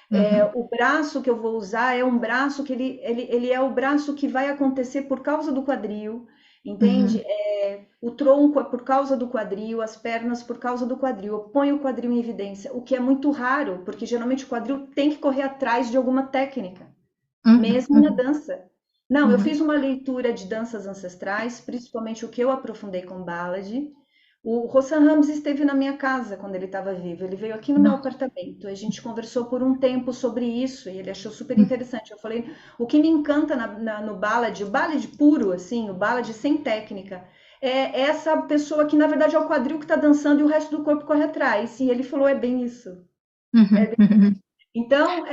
Uhum, O braço que eu vou usar é um braço que ele é o braço que vai acontecer por causa do quadril. entende? Uhum. O tronco é por causa do quadril, as pernas por causa do quadril. Eu ponho o quadril em evidência, o que é muito raro, porque geralmente o quadril tem que correr atrás de alguma técnica, Uhum. mesmo na Uhum. dança. Não, eu Uhum. fiz uma leitura de danças ancestrais, principalmente o que eu aprofundei com ballad. O Rossan Ramos esteve na minha casa quando ele estava vivo. Ele veio aqui no meu Não. apartamento. A gente conversou por um tempo sobre isso e ele achou super Uhum. interessante. Eu falei, o que me encanta no ballad, o ballad puro, assim, o ballad sem técnica, é essa pessoa que na verdade é o quadril que está dançando e o resto do corpo corre atrás. E ele falou, é bem isso. Uhum. Uhum. Então,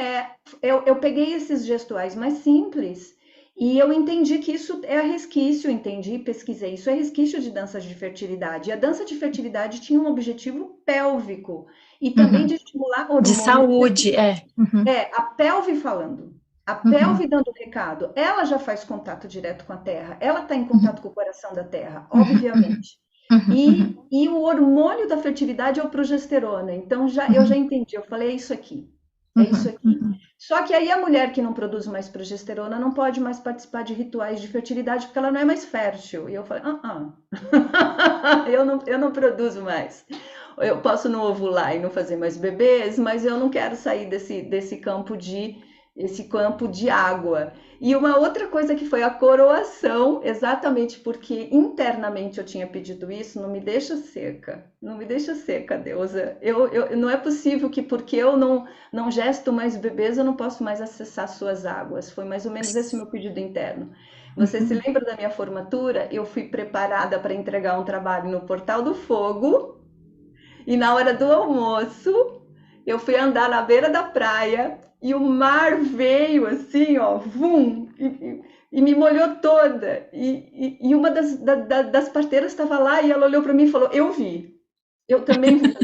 eu peguei esses gestuais mais simples e eu entendi que isso é resquício, entendi, pesquisei, isso é resquício de danças de fertilidade. E a dança de fertilidade tinha um objetivo pélvico e também de Uhum. estimular De hormônio de saúde, crescimento. é. Uhum. A pelve falando, a Uhum. pelve dando recado, ela já faz contato direto com a terra, ela está em contato Uhum. com o coração da terra, Uhum. Uhum. obviamente. Uhum. E o hormônio da fertilidade é o progesterona. Então eu já Uhum. entendi, eu falei, é isso aqui. É isso Uhum. aqui. Uhum. Só que aí a mulher que não produz mais progesterona não pode mais participar de rituais de fertilidade porque ela não é mais fértil. E eu falei, eu não produzo mais. Eu posso não ovular e não fazer mais bebês, mas eu não quero sair esse campo de água. E uma outra coisa que foi a coroação, exatamente porque internamente eu tinha pedido isso, não me deixa seca, não me deixa seca, deusa. Não é possível que porque eu não gesto mais bebês, eu não posso mais acessar suas águas. Foi mais ou menos esse meu pedido interno. Você se Uhum. lembra da minha formatura? Eu fui preparada para entregar um trabalho no Portal do Fogo e na hora do almoço eu fui andar na beira da praia e o mar veio assim, ó, vum, e me molhou toda. E uma das parteiras estava lá e ela olhou para mim e falou: Eu vi, eu também vi.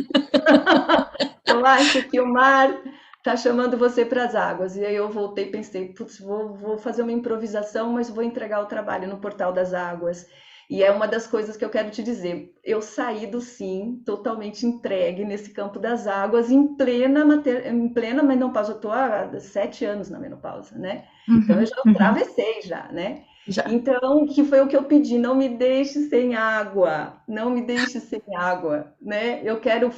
Eu acho que o mar está chamando você para as águas. E aí eu voltei e pensei, putz, vou fazer uma improvisação, mas vou entregar o trabalho no Portal das Águas. E é uma das coisas que eu quero te dizer. Eu saí do sim totalmente entregue nesse campo das águas, em plena menopausa. Eu estou há 7 anos na menopausa, né? Então eu Uhum. já Uhum. atravessei já, né? Já. Então, que foi o que eu pedi, não me deixe sem água, não me deixe sem água, né? Eu quero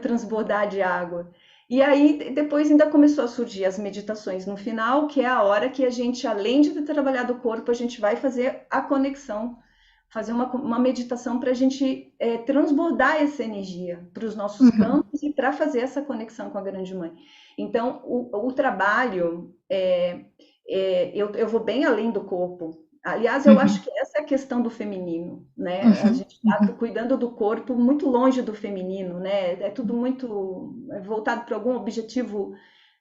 transbordar de água. E aí, depois ainda começou a surgir as meditações no final, que é a hora que a gente, além de ter trabalhado o corpo, a gente vai fazer a conexão, fazer uma meditação para a gente transbordar essa energia para os nossos Uhum. campos e para fazer essa conexão com a grande mãe. Então, o trabalho, eu vou bem além do corpo. Aliás, eu acho Uhum. que essa é a questão do feminino, né? A Uhum. gente está Uhum. cuidando do corpo muito longe do feminino, né? É tudo muito voltado para algum objetivo,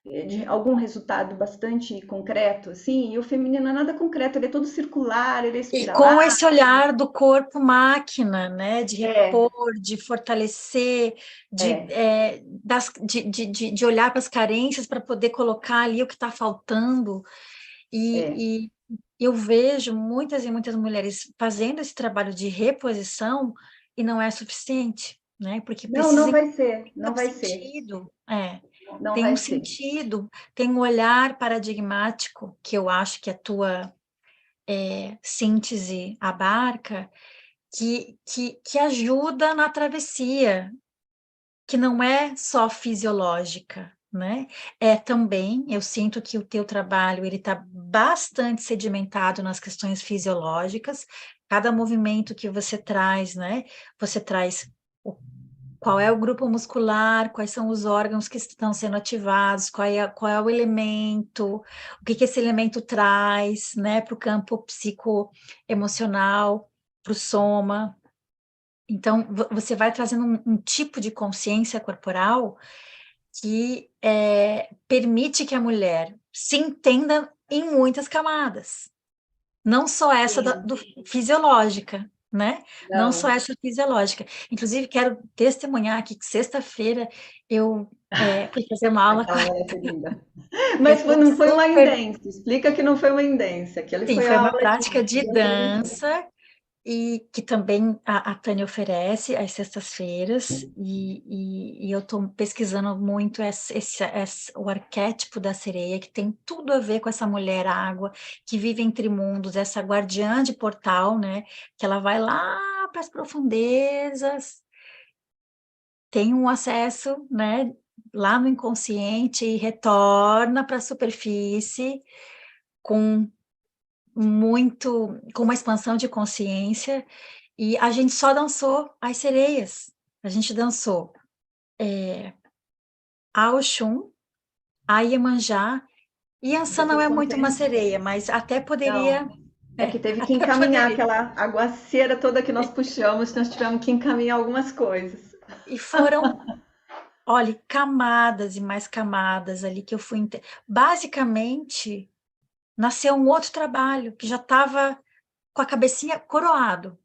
de algum resultado bastante concreto, assim, e o feminino não é nada concreto, ele é todo circular, ele é E com espiralado. esse olhar do corpo máquina, né, de É, repor, de fortalecer, é, de olhar para as carências para poder colocar ali o que está faltando. é. E eu vejo muitas e muitas mulheres fazendo esse trabalho de reposição e não é suficiente, né? Porque Não, não precisa vai ser, ter não um vai ser, sentido, não tem vai um ser. sentido, tem um olhar paradigmático que eu acho que a tua síntese abarca, que ajuda na travessia, que não é só fisiológica, né? É também, eu sinto que o teu trabalho ele está bastante sedimentado nas questões fisiológicas. Cada movimento que você traz, né? Você traz qual é o grupo muscular, quais são os órgãos que estão sendo ativados, qual é o elemento, o que esse elemento traz, né? Para o campo psicoemocional, para o soma. Então, você vai trazendo um tipo de consciência corporal que permite que a mulher se entenda em muitas camadas, não só essa Sim, fisiológica, né? Não só não. essa fisiológica. Inclusive, quero testemunhar aqui que sexta-feira eu fui fazer uma aula com Aquela mulher foi linda. eu Mas estou não foi uma super. indência. Explica que não foi uma indência, que ele Sim, foi foi a uma aula prática de de dança oriental. dança e que também a Tânia oferece às sextas-feiras, e eu estou pesquisando muito o arquétipo da sereia, que tem tudo a ver com essa mulher água, que vive entre mundos, essa guardiã de portal, né? Que ela vai lá para as profundezas, tem um acesso, né, lá no inconsciente e retorna para a superfície com com uma expansão de consciência, e a gente só dançou as sereias. A gente dançou a Oxum, a Iemanjá, e a Ançã Eu não tô é muito uma contente. sereia, mas até Não, poderia, é que teve que até encaminhar poderia. aquela aguaceira toda que nós puxamos, nós tivemos que encaminhar algumas coisas. E foram, olha, camadas e mais camadas ali que eu fui. Basicamente, nasceu um outro trabalho que já estava com a cabecinha coroado.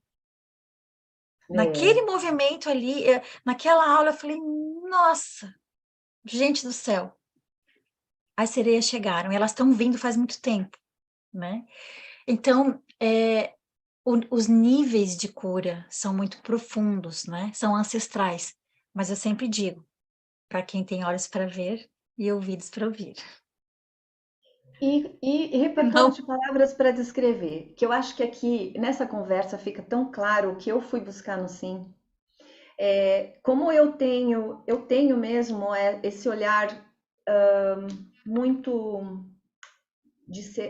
Naquele É. movimento ali, naquela aula, eu falei, nossa, gente do céu, as sereias chegaram, elas estão vindo faz muito tempo, né? Então, os níveis de cura são muito profundos, né? São ancestrais, mas eu sempre digo, para quem tem olhos para ver e ouvidos para ouvir. E repertório Não. de palavras para descrever, que eu acho que aqui nessa conversa fica tão claro o que eu fui buscar no Sim. Como eu tenho mesmo esse olhar muito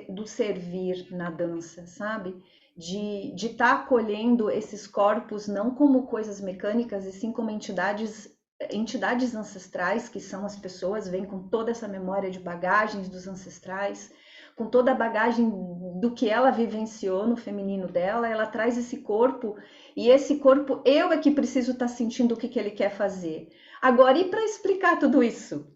do servir na dança, sabe? De estar acolhendo esses corpos não como coisas mecânicas, e sim como entidades ancestrais, que são as pessoas, vêm com toda essa memória de bagagens dos ancestrais, com toda a bagagem do que ela vivenciou no feminino dela, ela traz esse corpo, e esse corpo eu é que preciso estar sentindo o que ele quer fazer. Agora, e para explicar tudo isso?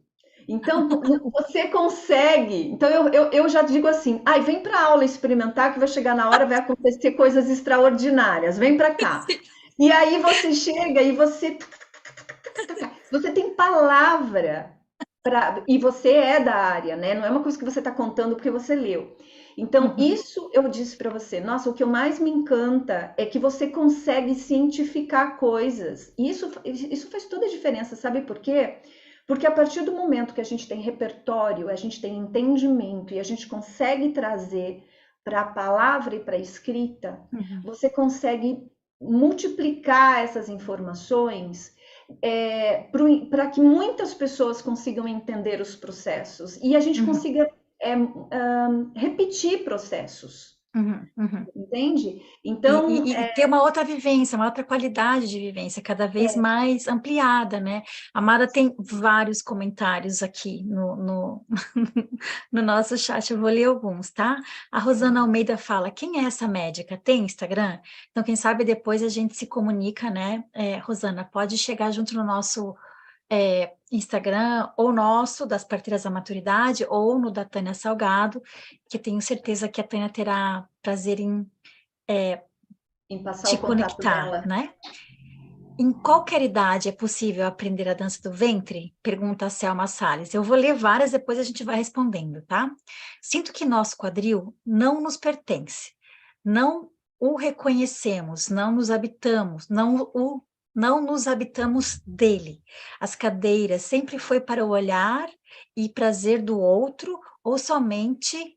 Então, você consegue. Então, eu já digo assim: ai, vem para a aula experimentar, que vai chegar na hora, vai acontecer coisas extraordinárias. Vem para cá. E aí você chega e você tem palavra e você é da área, né? Não é uma coisa que você está contando porque você leu. Então, Uhum, isso eu disse para você. Nossa, o que mais me encanta é que você consegue cientificar coisas. E isso faz toda a diferença, sabe por quê? Porque a partir do momento que a gente tem repertório, a gente tem entendimento e a gente consegue trazer para a palavra e para a escrita, uhum, você consegue multiplicar essas informações para que muitas pessoas consigam entender os processos e a gente uhum, consiga repetir processos, uhum, uhum. entende? E, Então, e ter uma outra vivência, uma outra qualidade de vivência, cada vez mais ampliada, né? A Mara tem vários comentários aqui no nosso chat, eu vou ler alguns, tá? A Rosana Almeida fala, quem é essa médica? Tem Instagram? Então, quem sabe depois a gente se comunica, né? Rosana, pode chegar junto no nosso Instagram, ou nosso, das Parteiras da Maturidade, ou no da Tânia Salgado, que tenho certeza que a Tânia terá prazer em passar te o contato conectar, dela. né? Em qualquer idade é possível aprender a dança do ventre? Pergunta a Selma Salles. Eu vou ler várias, depois a gente vai respondendo, tá? Sinto que nosso quadril não nos pertence, não o reconhecemos, não nos habitamos, não nos habitamos dele. As cadeiras sempre foi para o olhar e prazer do outro ou somente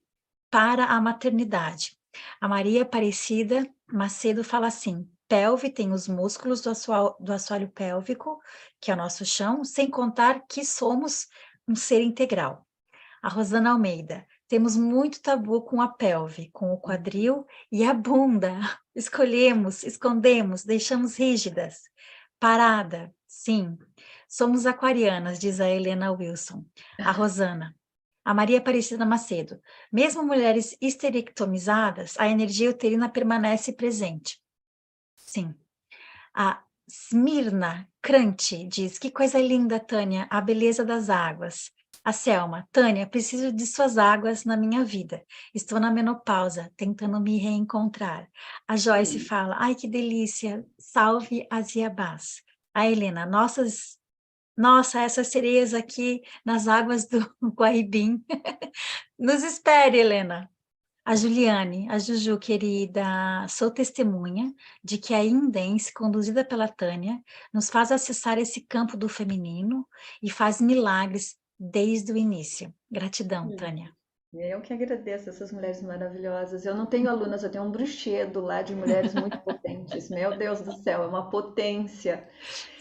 para a maternidade. A Maria Aparecida Macedo fala assim: pelve tem os músculos do assoalho pélvico, que é o nosso chão, sem contar que somos um ser integral. A Rosana Almeida: temos muito tabu com a pelve, com o quadril e a bunda. Escolhemos, escondemos, deixamos rígidas. Parada, sim. Somos aquarianas, diz a Helena Wilson. A Rosana: a Maria Aparecida Macedo: mesmo mulheres esterectomizadas, a energia uterina permanece presente. Sim. A Smirna Crante diz: que coisa linda, Tânia, a beleza das águas. A Selma: Tânia, preciso de suas águas na minha vida. Estou na menopausa, tentando me reencontrar. A Joyce fala: ai, que delícia, salve as Iabás. A Helena: nossa, essas sereias aqui nas águas do Guaibim. Nos espere, Helena. A Juliane, a Juju, querida, sou testemunha de que a Yin Dance, conduzida pela Tânia, nos faz acessar esse campo do feminino e faz milagres desde o início. Gratidão, Tânia. Eu que agradeço essas mulheres maravilhosas. Eu não tenho alunas, eu tenho um bruxedo lá de mulheres muito potentes. Meu Deus do céu, é uma potência.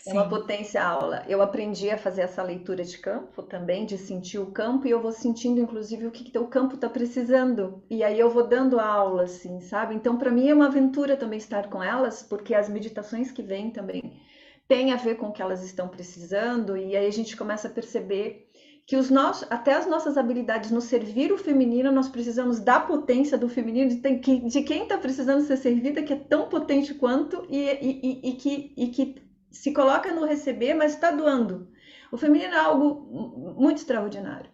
É uma Sim, potência a aula. Eu aprendi a fazer essa leitura de campo também, de sentir o campo, e eu vou sentindo, inclusive, o que o campo está precisando. E aí eu vou dando aula, assim, sabe? Então, para mim é uma aventura também estar com elas, porque as meditações que vêm também têm a ver com o que elas estão precisando, e aí a gente começa a perceber que até as nossas habilidades no servir o feminino, nós precisamos da potência do feminino, de quem está precisando ser servida, que é tão potente quanto, e que se coloca no receber, mas está doando. O feminino é algo muito extraordinário.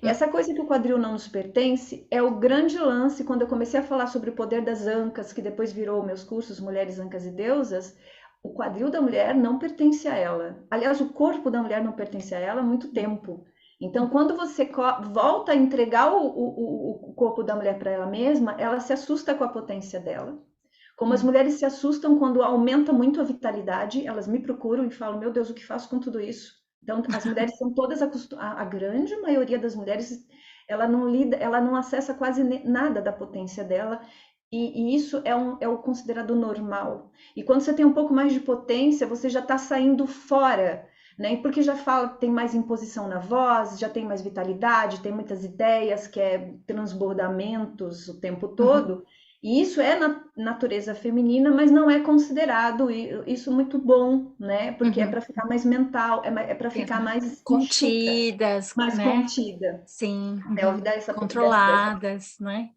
E essa coisa que o quadril não nos pertence é o grande lance. Quando eu comecei a falar sobre o poder das ancas, que depois virou meus cursos Mulheres, Ancas e Deusas, o quadril da mulher não pertence a ela. Aliás, o corpo da mulher não pertence a ela há muito tempo. Então, quando você volta a entregar o corpo da mulher para ela mesma, ela se assusta com a potência dela. Como as mulheres se assustam quando aumenta muito a vitalidade, elas me procuram e falam: Meu Deus, o que faço com tudo isso? Então, as mulheres são todas acostumadas, a grande maioria das mulheres, ela não lida, ela não acessa quase nada da potência dela, e isso é o considerado normal. E quando você tem um pouco mais de potência, você já está saindo fora, né? Porque já fala, tem mais imposição na voz, já tem mais vitalidade, tem muitas ideias, que é transbordamentos o tempo uhum, todo. E isso é na natureza feminina, mas não é considerado isso muito bom, né? Porque é uhum. para ficar mais mental, é para Sim, ficar mais enxuta, contidas, mais né? contida. Sim, A pelve uhum. dá dessa Controladas, né?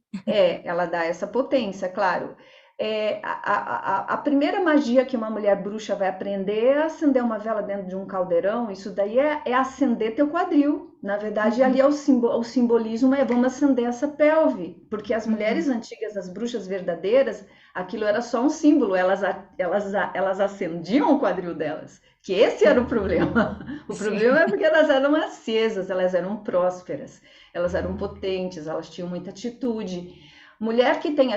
ela dá essa potência, claro. A primeira magia que uma mulher bruxa vai aprender é acender uma vela dentro de um caldeirão. Isso daí é acender teu quadril. Na verdade, ali Uhum, é o simbolismo é vamos acender essa pelve. Porque as mulheres uhum. antigas, as bruxas verdadeiras, aquilo era só um símbolo. Elas acendiam o quadril delas. Que esse era o problema. O problema é Sim, porque elas eram acesas, elas eram prósperas, elas eram potentes, elas tinham muita atitude. Mulher que tem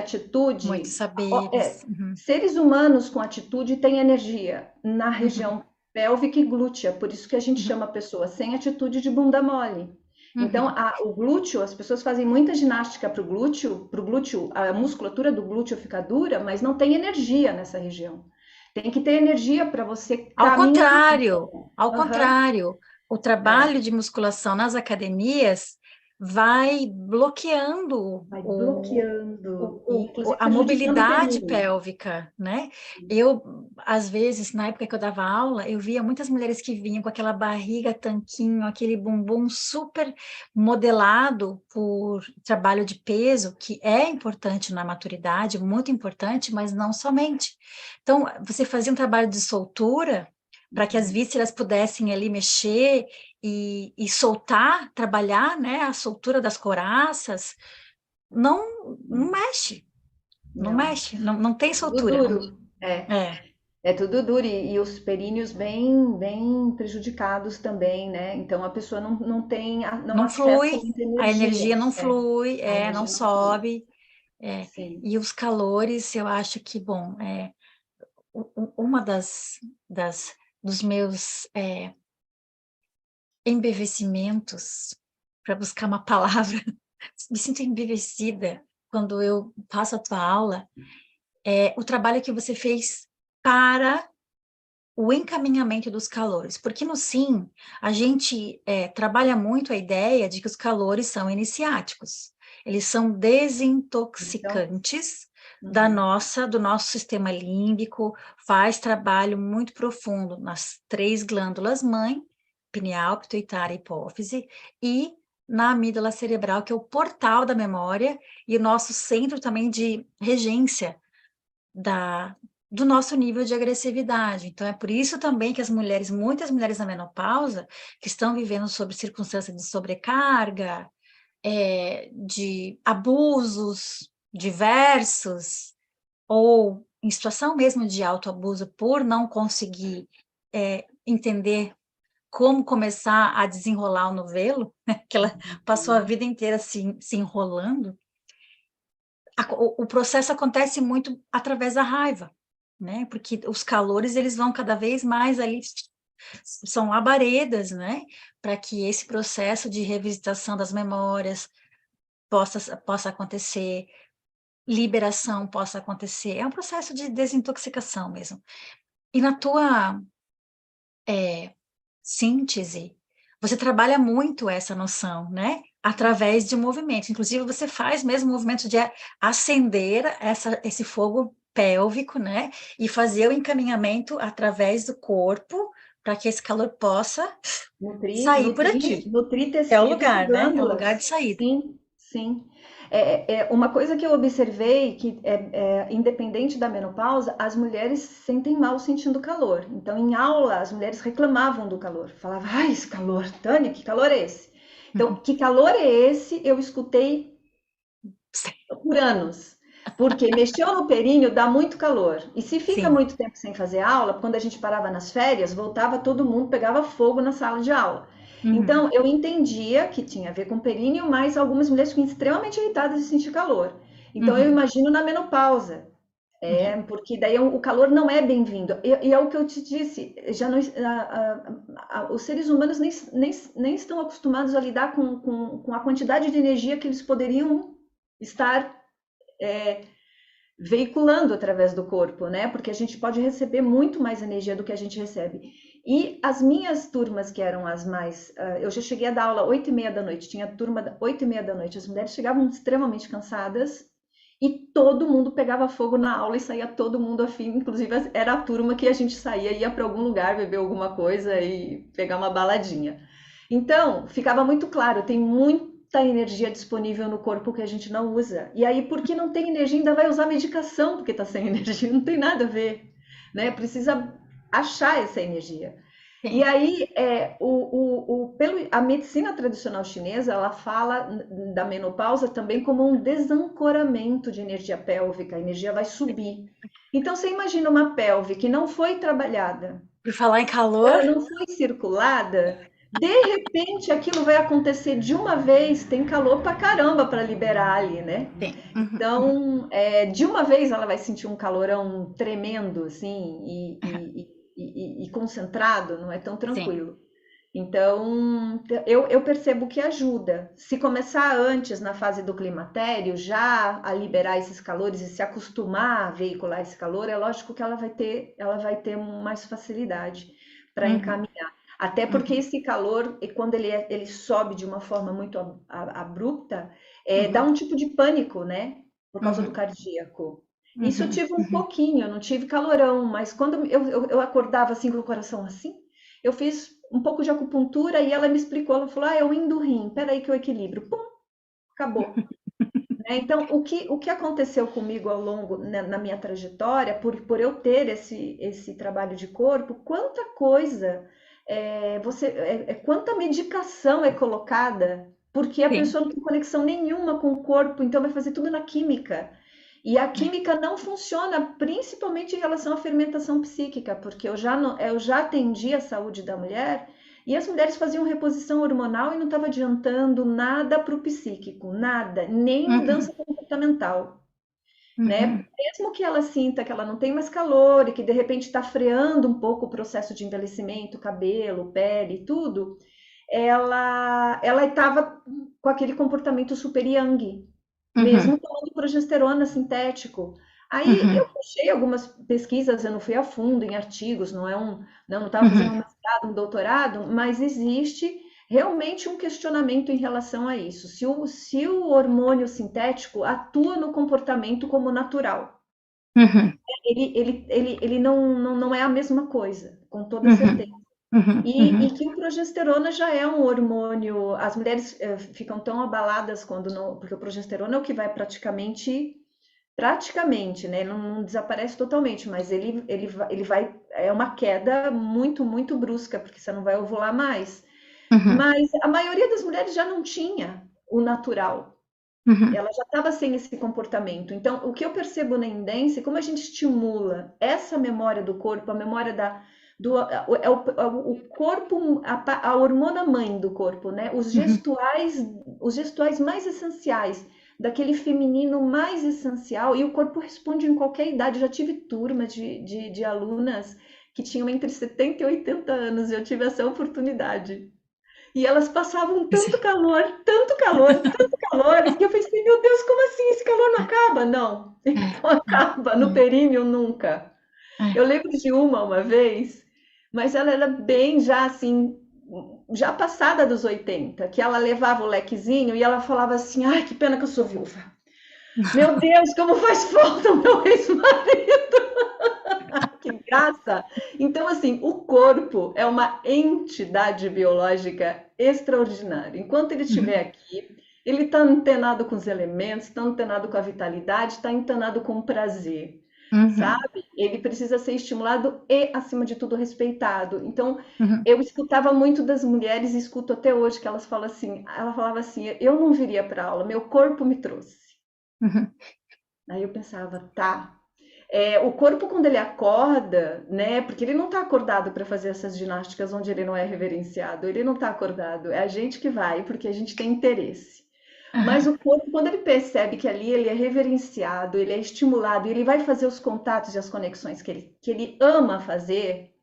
muitos atitude, saberes. Uhum, seres humanos com atitude têm energia na uhum, região pélvica e glútea, por isso que a gente uhum, chama a pessoa sem atitude de bunda mole. Então, uhum. o glúteo, as pessoas fazem muita ginástica para o glúteo, a musculatura do glúteo fica dura, mas não tem energia nessa região. Tem que ter energia para você caminhar. Ao Uhum. contrário, o É, trabalho de musculação nas academias vai bloqueando vai bloqueando e, inclusive, a prejudicando o mobilidade períneo. pélvica, né? Eu, às vezes, na época que eu dava aula, eu via muitas mulheres que vinham com aquela barriga tanquinho, aquele bumbum super modelado por trabalho de peso, que é importante na maturidade, muito importante, mas não somente. Então, você fazia um trabalho de soltura para que as vísceras pudessem ali mexer e soltar, trabalhar, né, a soltura das coraças, não mexe, não Não, mexe, não tem tudo soltura. duro. É, É tudo duro e os períneos bem prejudicados também, né? Então a pessoa não tem, não não acessa flui, muita a energia. energia não flui, A não energia não flui. sobe, é. Sim. E os calores, eu acho que, bom, uma dos meus embevecimentos, para buscar uma palavra, me sinto embevecida quando eu passo a tua aula, é o trabalho que você fez para o encaminhamento dos calores, porque no SIM a gente trabalha muito a ideia de que os calores são iniciáticos, eles são Então, desintoxicantes uhum, do nosso sistema límbico, faz trabalho muito profundo nas três glândulas mãe, pineal, pituitária e hipófise, e na amígdala cerebral, que é o portal da memória e o nosso centro também de regência da, do nosso nível de agressividade. Então, é por isso também que muitas mulheres na menopausa, que estão vivendo sob circunstâncias de sobrecarga, de abusos diversos, ou em situação mesmo de autoabuso, por não conseguir entender como começar a desenrolar o novelo, que ela passou a vida inteira se enrolando, o processo acontece muito através da raiva, né? Porque os calores, eles vão cada vez mais ali, são labaredas, né? Para que esse processo de revisitação das memórias possa acontecer, liberação possa acontecer. É um processo de desintoxicação mesmo. E na tua síntese, você trabalha muito essa noção, né? Através de movimento. Inclusive, você faz mesmo o movimento de acender esse fogo pélvico, né? E fazer o encaminhamento através do corpo para que esse calor possa Nutrir, sair por nutrir, aqui. nutrir É o tecidos e lugar, né? É o lugar de glândulas. saída. Sim, sim. Uma coisa que eu observei que independente da menopausa, as mulheres sentem mal sentindo calor. Então, em aula, as mulheres reclamavam do calor. Falavam, ai, esse calor, Tânia, que calor é esse? Então, Uhum. que calor é esse? Eu escutei por anos. Porque mexeu no períneo dá muito calor. E se fica Sim. muito tempo sem fazer aula, quando a gente parava nas férias, voltava todo mundo, pegava fogo na sala de aula. Uhum. Então, eu entendia que tinha a ver com períneo, mas algumas mulheres ficam extremamente irritadas de sentir calor. Então, eu Uhum. imagino na menopausa, Uhum. porque daí o calor não é bem-vindo. E é o que eu te disse, já não, os seres humanos nem estão acostumados a lidar com a quantidade de energia que eles poderiam estar veiculando através do corpo, né? Porque a gente pode receber muito mais energia do que a gente recebe. E as minhas turmas, que eram as mais. Eu já cheguei a dar aula 8h30 da noite, tinha turma 8h30 da noite. As mulheres chegavam extremamente cansadas e todo mundo pegava fogo na aula e saía todo mundo afim. Inclusive, era a turma que a gente saía, ia para algum lugar beber alguma coisa e pegar uma baladinha. Então, ficava muito claro, tem muita energia disponível no corpo que a gente não usa. E aí, porque não tem energia, ainda vai usar medicação porque está sem energia, não tem nada a ver, né? Precisa achar essa energia. E Sim. aí, a medicina tradicional chinesa, ela fala da menopausa também como um desancoramento de energia pélvica, a energia vai subir. Então, você imagina uma pelve que não foi trabalhada, Por falar em calor, ela não foi circulada, de repente aquilo vai acontecer de uma vez, tem calor pra caramba para liberar ali, né? sim. Uhum. Uhum. Então, de uma vez ela vai sentir um calorão tremendo, assim, Uhum. e concentrado, não é tão Sim. tranquilo. Então, eu percebo que ajuda. Se começar antes, na fase do climatério, já a liberar esses calores e se acostumar a veicular esse calor, é lógico que ela vai ter mais facilidade para Uhum. encaminhar. Até porque Uhum. esse calor, e quando ele sobe de uma forma muito abrupta, dá Uhum. um tipo de pânico, né? Por causa do Uhum. cardíaco. Isso eu Uhum. tive um Uhum. pouquinho, eu não tive calorão, mas quando eu acordava assim com o coração assim, eu fiz um pouco de acupuntura e ela me explicou, ela falou, é o rim, peraí que eu equilibro. Pum, acabou. Né? Então, o que aconteceu comigo ao longo, né, na minha trajetória, por eu ter esse trabalho de corpo, quanta coisa, quanta medicação é colocada, porque a Sim. pessoa não tem conexão nenhuma com o corpo, então vai fazer tudo na química. E a química não funciona, principalmente em relação à fermentação psíquica, porque eu já atendi a saúde da mulher e as mulheres faziam reposição hormonal e não estava adiantando nada para o psíquico, nada, nem Uhum. mudança comportamental, né? Uhum. Mesmo que ela sinta que ela não tem mais calor e que de repente está freando um pouco o processo de envelhecimento, cabelo, pele e tudo, ela estava com aquele comportamento super yang, mesmo Uhum. tomando progesterona sintético. Aí Uhum. eu puxei algumas pesquisas, eu não fui a fundo em artigos, não estava fazendo Uhum. um mestrado, um doutorado, mas existe realmente um questionamento em relação a isso. Se o hormônio sintético atua no comportamento como natural, Uhum. ele não é a mesma coisa, com toda certeza. Uhum. Uhum. E que o progesterona já é um hormônio, as mulheres ficam tão abaladas quando não, porque o progesterona é o que vai praticamente, né? Não desaparece totalmente, mas ele vai, é uma queda muito, muito brusca, porque você não vai ovular mais. Uhum. Mas a maioria das mulheres já não tinha o natural, Uhum. ela já estava sem esse comportamento. Então, o que eu percebo na Endence, como a gente estimula essa memória do corpo, a memória o corpo, a hormona mãe do corpo, né? Os Uhum. gestuais mais essenciais daquele feminino mais essencial, e o corpo responde em qualquer idade. Eu já tive turma de alunas que tinham entre 70 e 80 anos, e eu tive essa oportunidade. E elas passavam tanto calor, tanto calor, que eu pensei, meu Deus, como assim? Esse calor não acaba? Não, ele não acaba, no períneo nunca. Eu lembro de uma vez, mas ela era bem já assim, já passada dos 80, que ela levava o lequezinho e ela falava assim, ai, que pena que eu sou viúva. Meu Deus, como faz falta o meu ex-marido. Que graça! Então, assim, o corpo é uma entidade biológica extraordinária. Enquanto ele estiver aqui, ele está antenado com os elementos, está antenado com a vitalidade, está antenado com o prazer, sabe? Ele precisa ser estimulado e, acima de tudo, respeitado. Então, eu escutava muito das mulheres, e escuto até hoje, que elas falam assim, ela falava assim, eu não viria para aula, meu corpo me trouxe. Aí eu pensava, tá. O corpo, quando ele acorda, né? Porque ele não está acordado para fazer essas ginásticas onde ele não é reverenciado, ele não está acordado, é a gente que vai, porque a gente tem interesse. Mas o corpo, quando ele percebe que ali ele é reverenciado, ele é estimulado, e ele vai fazer os contatos e as conexões que ele ama fazer,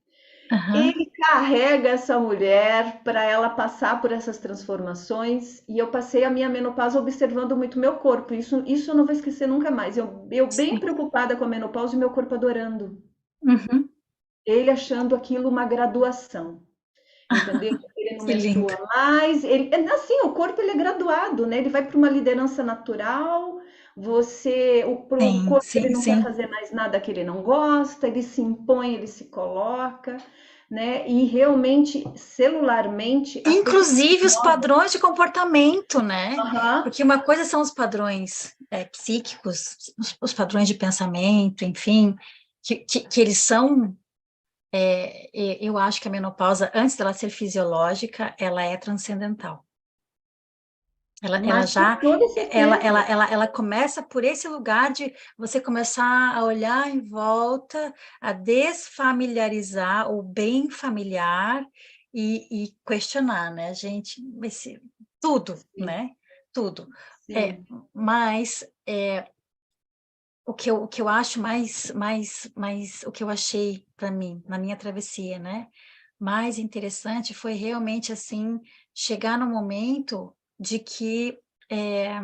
ele carrega essa mulher para ela passar por essas transformações. E eu passei a minha menopausa observando muito meu corpo. Isso eu não vou esquecer nunca mais. Eu bem preocupada com a menopausa e meu corpo adorando. Ele achando aquilo uma graduação. Entendeu? Ele não Que lindo. menstrua mais. Assim, o corpo ele é graduado, né? Ele vai para uma liderança natural. O Sim, corpo ele sim, não quer sim. fazer mais nada que ele não gosta, ele se impõe, ele se coloca, né? E realmente, celularmente, as coisas se Inclusive os renovam. padrões de comportamento, né? Aham. Porque uma coisa são os padrões psíquicos, os padrões de pensamento, enfim, que eles são. Eu acho que a menopausa, antes dela ser fisiológica, ela é transcendental. Ela Mas com já, toda certeza. ela começa por esse lugar de você começar a olhar em volta, a desfamiliarizar o bem familiar e questionar, né, gente? Tudo, Sim, né? Tudo. É, sim. mas o que eu acho o que eu achei para mim, na minha travessia, né? Mais interessante foi realmente assim chegar no momento de que é,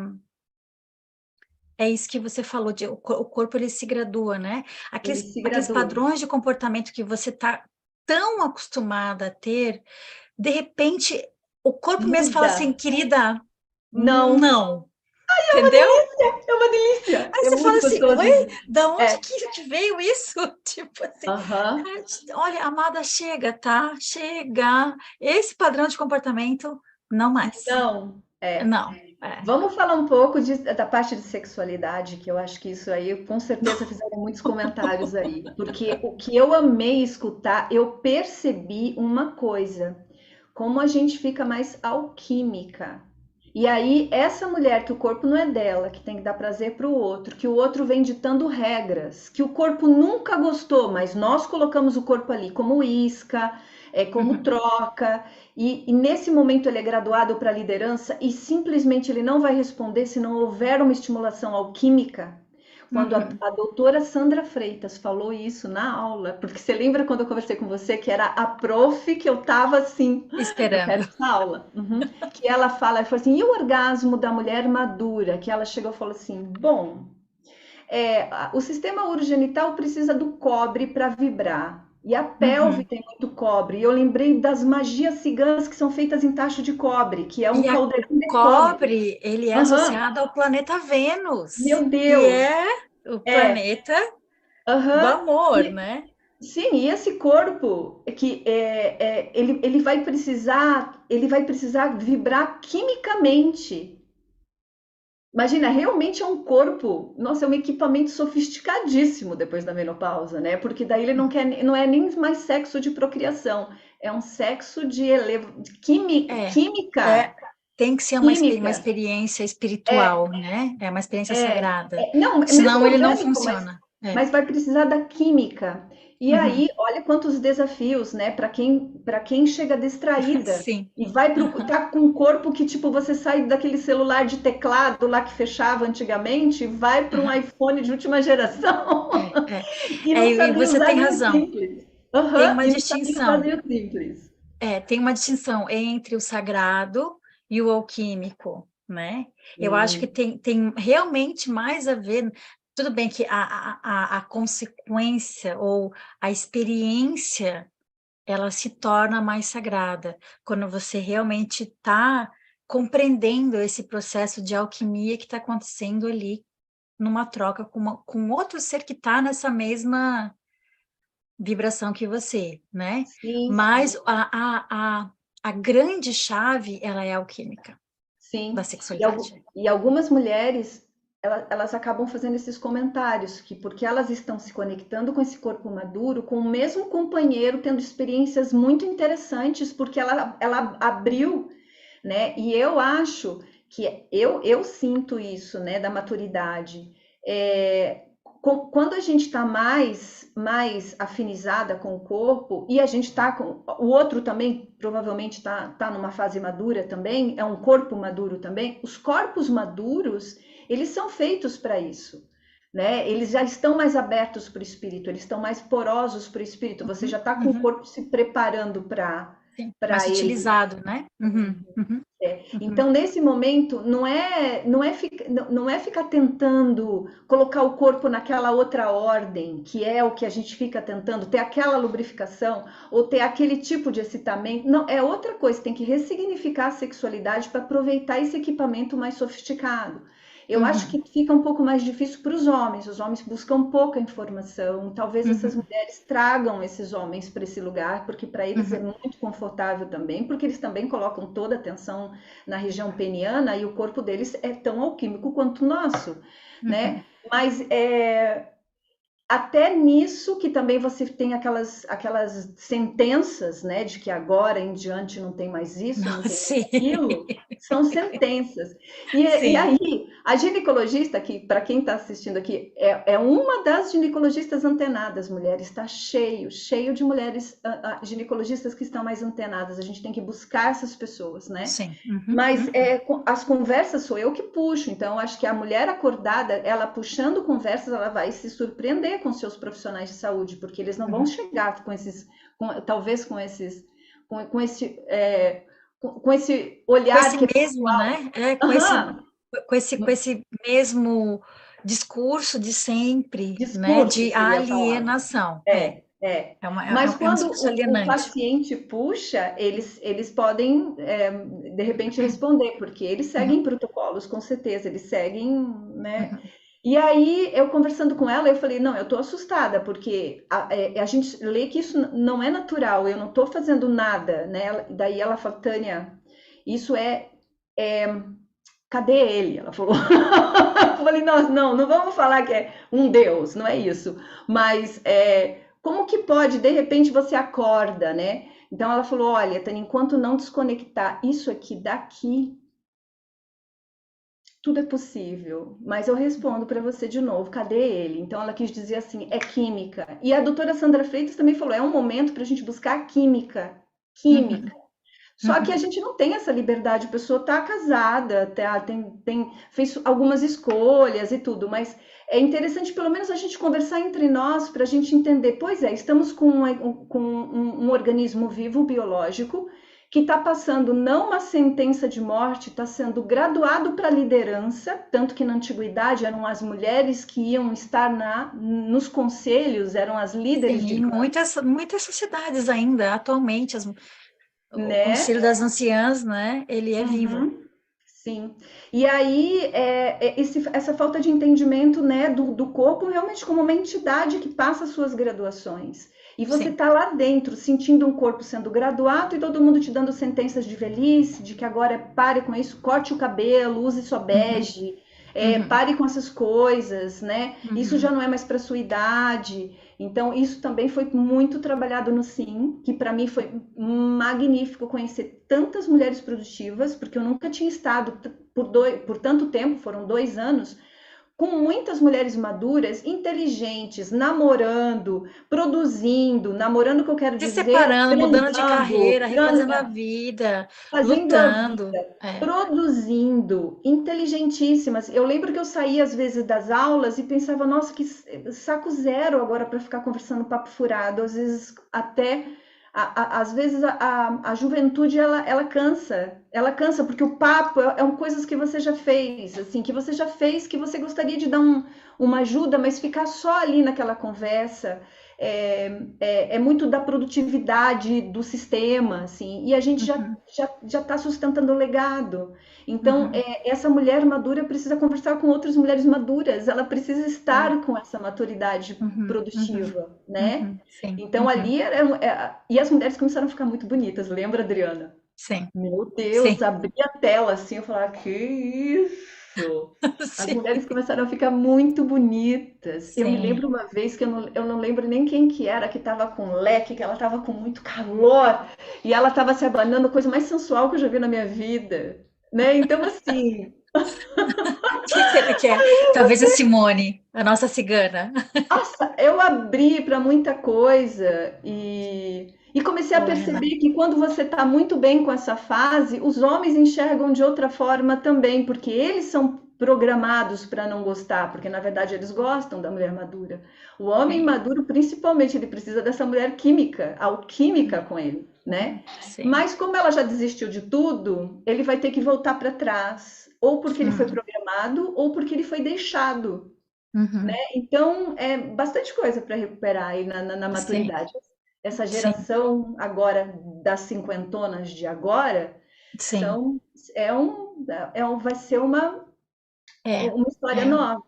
é isso que você falou, o corpo ele se gradua, né? Ele se Aqueles gradua. padrões de comportamento que você está tão acostumada a ter, de repente o corpo mesmo fala Muda. assim, querida, Não. não, entendeu? É uma delícia. Aí É você fala muito assim, gostoso oi, isso. da onde É. que veio isso? Tipo assim, Aham. cara, olha, amada, chega, tá? Chega. Esse padrão de comportamento, não mais. Não. É. Não. Vamos falar um pouco da parte de sexualidade, que eu acho que isso aí, com certeza, fizeram muitos comentários aí. Porque o que eu amei escutar, eu percebi uma coisa, como a gente fica mais alquímica. E aí, essa mulher que o corpo não é dela, que tem que dar prazer para o outro, que o outro vem ditando regras, que o corpo nunca gostou, mas nós colocamos o corpo ali como isca, como Uhum, troca, e nesse momento ele é graduado para liderança e simplesmente ele não vai responder se não houver uma estimulação alquímica. Quando uhum. a doutora Sandra Freitas falou isso na aula, porque você lembra quando eu conversei com você que era a prof que eu tava assim, eu quero Esperando. essa aula. Uhum. Que ela falou assim, e o orgasmo da mulher madura? Que ela chegou e falou assim, bom, o sistema urogenital precisa do cobre para vibrar. E a pelve Uhum. tem muito cobre. E eu lembrei das magias ciganas que são feitas em tacho de cobre, que é um E o caldeirão de cobre. cobre, ele é Aham. associado ao planeta Vênus, Meu que Deus. é o É. planeta do Aham. amor, E, né? sim, e esse corpo ele vai precisar vibrar quimicamente. Imagina, realmente é um corpo, nossa, é um equipamento sofisticadíssimo depois da menopausa, né? Porque daí ele não é nem mais sexo de procriação, é um sexo de É, química, é, tem que ser uma química. experiência É, espiritual, né? É uma experiência sagrada. não, é mesmo Senão ele não orgânico, funciona. mas vai precisar da química. E Uhum. aí, olha quantos desafios, né? Para quem chega distraída Sim. e tá com um corpo que tipo você sai daquele celular de teclado lá que fechava antigamente, vai para um iPhone de última geração É, é. e não E sabia você usar tem nem o razão. simples. Tem Aham, uma e não sabia usar distinção. nem o simples. Tem uma distinção entre o sagrado e o alquímico, né? Eu acho que Sim, tem realmente mais a ver. Tudo bem que a consequência ou a experiência ela se torna mais sagrada quando você realmente está compreendendo esse processo de alquimia que está acontecendo ali numa troca com outro ser que está nessa mesma vibração que você, né? sim, Mas sim. a grande chave, ela é alquímica da Sim, sexualidade. e algumas mulheres, elas acabam fazendo esses comentários, que porque elas estão se conectando com esse corpo maduro, com o mesmo companheiro, tendo experiências muito interessantes, porque ela abriu, né? E eu acho que eu sinto isso, né, da maturidade. Quando a gente está mais afinizada com o corpo e a gente está com o outro também provavelmente está numa fase madura também, é um corpo maduro também. Os corpos maduros eles são feitos para isso, né? Eles já estão mais abertos para o espírito, eles estão mais porosos para o espírito. Você já Uhum, está com o uhum, corpo se preparando para sim. Mais para ele. utilizado, né? Uhum, uhum, uhum, Então, nesse momento, não é ficar tentando colocar o corpo naquela outra ordem, que é o que a gente fica tentando, ter aquela lubrificação ou ter aquele tipo de excitamento. Não, é outra coisa, tem que ressignificar a sexualidade para aproveitar esse equipamento mais sofisticado. Eu acho uhum, que fica um pouco mais difícil para os homens buscam pouca informação, talvez essas uhum, mulheres tragam esses homens para esse lugar, porque para eles é uhum, muito confortável também, porque eles também colocam toda a atenção na região peniana e o corpo deles é tão alquímico quanto o nosso, né? uhum. Mas até nisso que também você tem aquelas sentenças, né, de que agora em diante não tem mais isso, não tem mais Sim, aquilo, são sentenças. E sim. aí, a ginecologista, que para quem está assistindo aqui, é uma das ginecologistas antenadas, mulheres, está cheio de mulheres ginecologistas que estão mais antenadas. A gente tem que buscar essas pessoas, né? Sim. Uhum, Mas uhum, as conversas sou eu que puxo, então acho que a mulher acordada, ela puxando conversas, ela vai se surpreender com seus profissionais de saúde, porque eles não vão uhum. chegar talvez com esse, com esse Com olhar esse que é mesmo, pessoal. né? Aham, Com esse mesmo discurso de sempre, né? discurso De seria a palavra. alienação. É. Mas É um quando discurso o alienante. paciente puxa, eles podem, de repente, responder, porque eles Uhum, seguem protocolos, com certeza, eles seguem, né? uhum. E aí, eu conversando com ela, eu falei, não, eu tô assustada, porque a gente lê que isso não é natural, eu não tô fazendo nada, né? Daí ela fala, Tânia, isso é cadê ele? Ela falou. Eu falei, não vamos falar que é um Deus, não é isso. Mas como que pode, de repente você acorda, né? Então ela falou, olha, Tânia, enquanto não desconectar isso aqui daqui, tudo é possível. Mas eu respondo para você de novo, cadê ele? Então ela quis dizer assim, é química. E a doutora Sandra Freitas também falou, é um momento para a gente buscar química. Química. Uhum, Só que a uhum. gente não tem essa liberdade, a pessoa está casada, fez algumas escolhas e tudo, mas é interessante pelo menos a gente conversar entre nós para a gente entender, pois é, estamos com um organismo vivo, biológico, que está passando não uma sentença de morte, está sendo graduado para liderança, tanto que na antiguidade eram as mulheres que iam estar nos conselhos, eram as líderes de Sim, clã, muitas sociedades ainda, atualmente, o né? Conselho das Anciãs, né? Ele é vivo. Uhum. Sim. E aí, essa falta de entendimento, né, do corpo realmente como uma entidade que passa suas graduações. E você Sim. tá lá dentro, sentindo um corpo sendo graduado e todo mundo te dando sentenças de velhice, de que agora pare com isso, corte o cabelo, use só Uhum, bege, uhum, pare com essas coisas, né? Isso já uhum, não é mais para sua idade. Então, isso também foi muito trabalhado no Sim, que para mim foi magnífico conhecer tantas mulheres produtivas, porque eu nunca tinha estado por tanto tempo, foram 2 anos, com muitas mulheres maduras, inteligentes, namorando, produzindo, namorando que eu quero Se dizer, separando, mudando de carreira, refazendo a tran- vida, fazendo a lutando. vida, É. produzindo, inteligentíssimas. Eu lembro que eu saía às vezes das aulas e pensava, nossa, que saco zero agora para ficar conversando papo furado. Às vezes até, às vezes a juventude ela cansa porque o papo coisas que você já fez, assim, que você já fez, que você gostaria de dar uma ajuda, mas ficar só ali naquela conversa é muito da produtividade do sistema, assim, e a gente Uhum, já está sustentando o legado. Então, uhum, essa mulher madura precisa conversar com outras mulheres maduras, ela precisa sim, estar com essa maturidade uhum, uhum, produtiva, né? uhum, sim, Então, uhum, ali, e as mulheres começaram a ficar muito bonitas, lembra, Adriana? sim, Meu Deus, sim, abri a tela assim, eu falava, que isso? As sim, mulheres começaram a ficar muito bonitas. Eu me sim. lembro uma vez que eu não lembro nem quem que era, que estava com leque, que ela estava com muito calor, e ela estava se abanando, coisa mais sensual que eu já vi na minha vida, né? Então, assim, Quem será que é? Talvez a Simone, a nossa cigana. nossa, eu abri para muita coisa e comecei a Boa, Renata. perceber que quando você está muito bem com essa fase, os homens enxergam de outra forma também, porque eles são programados para não gostar, porque na verdade eles gostam da mulher madura. O homem Sim, maduro, principalmente, ele precisa dessa mulher química, alquímica uhum, com ele, né? uhum, sim. Mas como ela já desistiu de tudo, ele vai ter que voltar para trás, ou porque ele foi Uhum, programado, ou porque ele foi deixado. uhum, Então, é bastante coisa para recuperar aí na sim, maturidade. Essa sim, geração agora das cinquentonas de agora sim. são vai ser É, uma história é, nova.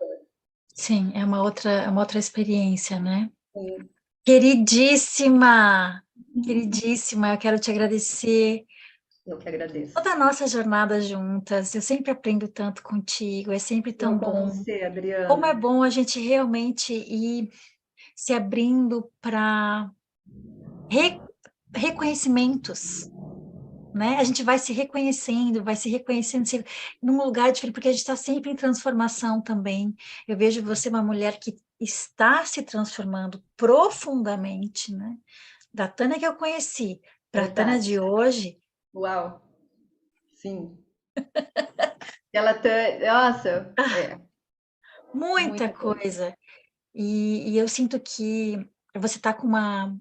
sim, é uma outra experiência, né? Sim. Queridíssima, queridíssima, eu quero te agradecer Eu que agradeço. toda a nossa jornada juntas. Eu sempre aprendo tanto contigo, é sempre Eu tão com bom. você, Como é Adriana. bom a gente realmente ir se abrindo para reconhecimentos, né? A gente vai se reconhecendo num lugar diferente, porque a gente está sempre em transformação também. Eu vejo você uma mulher que está se transformando profundamente, né? Da Tânia que eu conheci para a Tânia Verdade. de hoje, Uau. Sim. Nossa, muita muita coisa. coisa. E eu sinto que você está com uma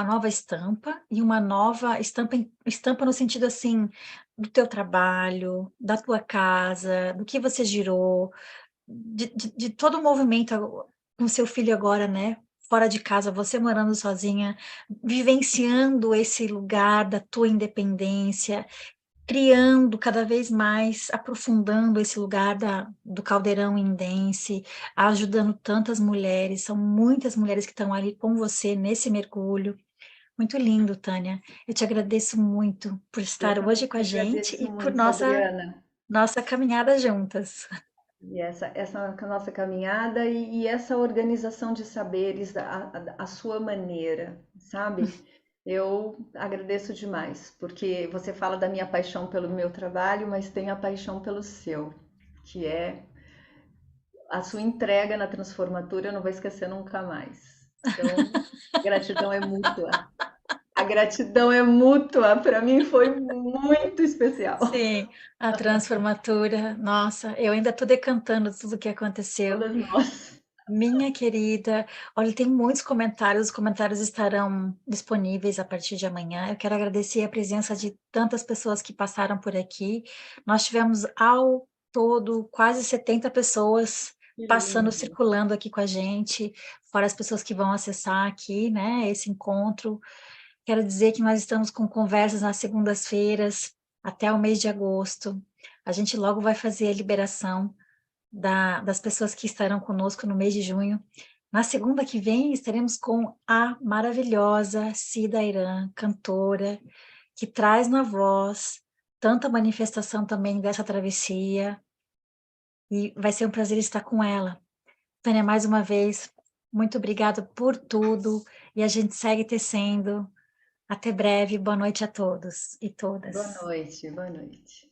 nova estampa e uma nova estampa, estampa no sentido assim do teu trabalho, da tua casa, do que você girou, de todo o movimento com seu filho agora, né? Fora de casa, você morando sozinha, vivenciando esse lugar da tua independência, criando cada vez mais, aprofundando esse lugar do caldeirão indense, ajudando tantas mulheres, são muitas mulheres que estão ali com você nesse mergulho. Muito lindo, Tânia. Eu te agradeço muito por Eu estar também hoje com te a gente agradeço e por muito, Adriana. nossa caminhada juntas. E essa nossa caminhada e essa organização de saberes a sua maneira, sabe? Eu agradeço demais, porque você fala da minha paixão pelo meu trabalho, mas tem a paixão pelo seu, que é a sua entrega na transformatura, eu não vou esquecer nunca mais. Então, gratidão é mútua. A gratidão é mútua, para mim foi muito especial. Sim, a transformatura. Nossa, eu ainda estou decantando tudo o que aconteceu. Todas nós. Minha querida, olha, tem muitos comentários, os comentários estarão disponíveis a partir de amanhã. Eu quero agradecer a presença de tantas pessoas que passaram por aqui. Nós tivemos ao todo quase 70 pessoas Que passando, lindo. circulando aqui com a gente, fora as pessoas que vão acessar aqui, né, esse encontro. Quero dizer que nós estamos com conversas nas segundas-feiras até o mês de agosto. A gente logo vai fazer a liberação das pessoas que estarão conosco no mês de junho. Na segunda que vem, estaremos com a maravilhosa Cida Irã, cantora, que traz na voz tanta manifestação também dessa travessia, e vai ser um prazer estar com ela. Tânia, mais uma vez, muito obrigada por tudo, e a gente segue tecendo. Até breve, boa noite a todos e Boa todas. noite, boa noite.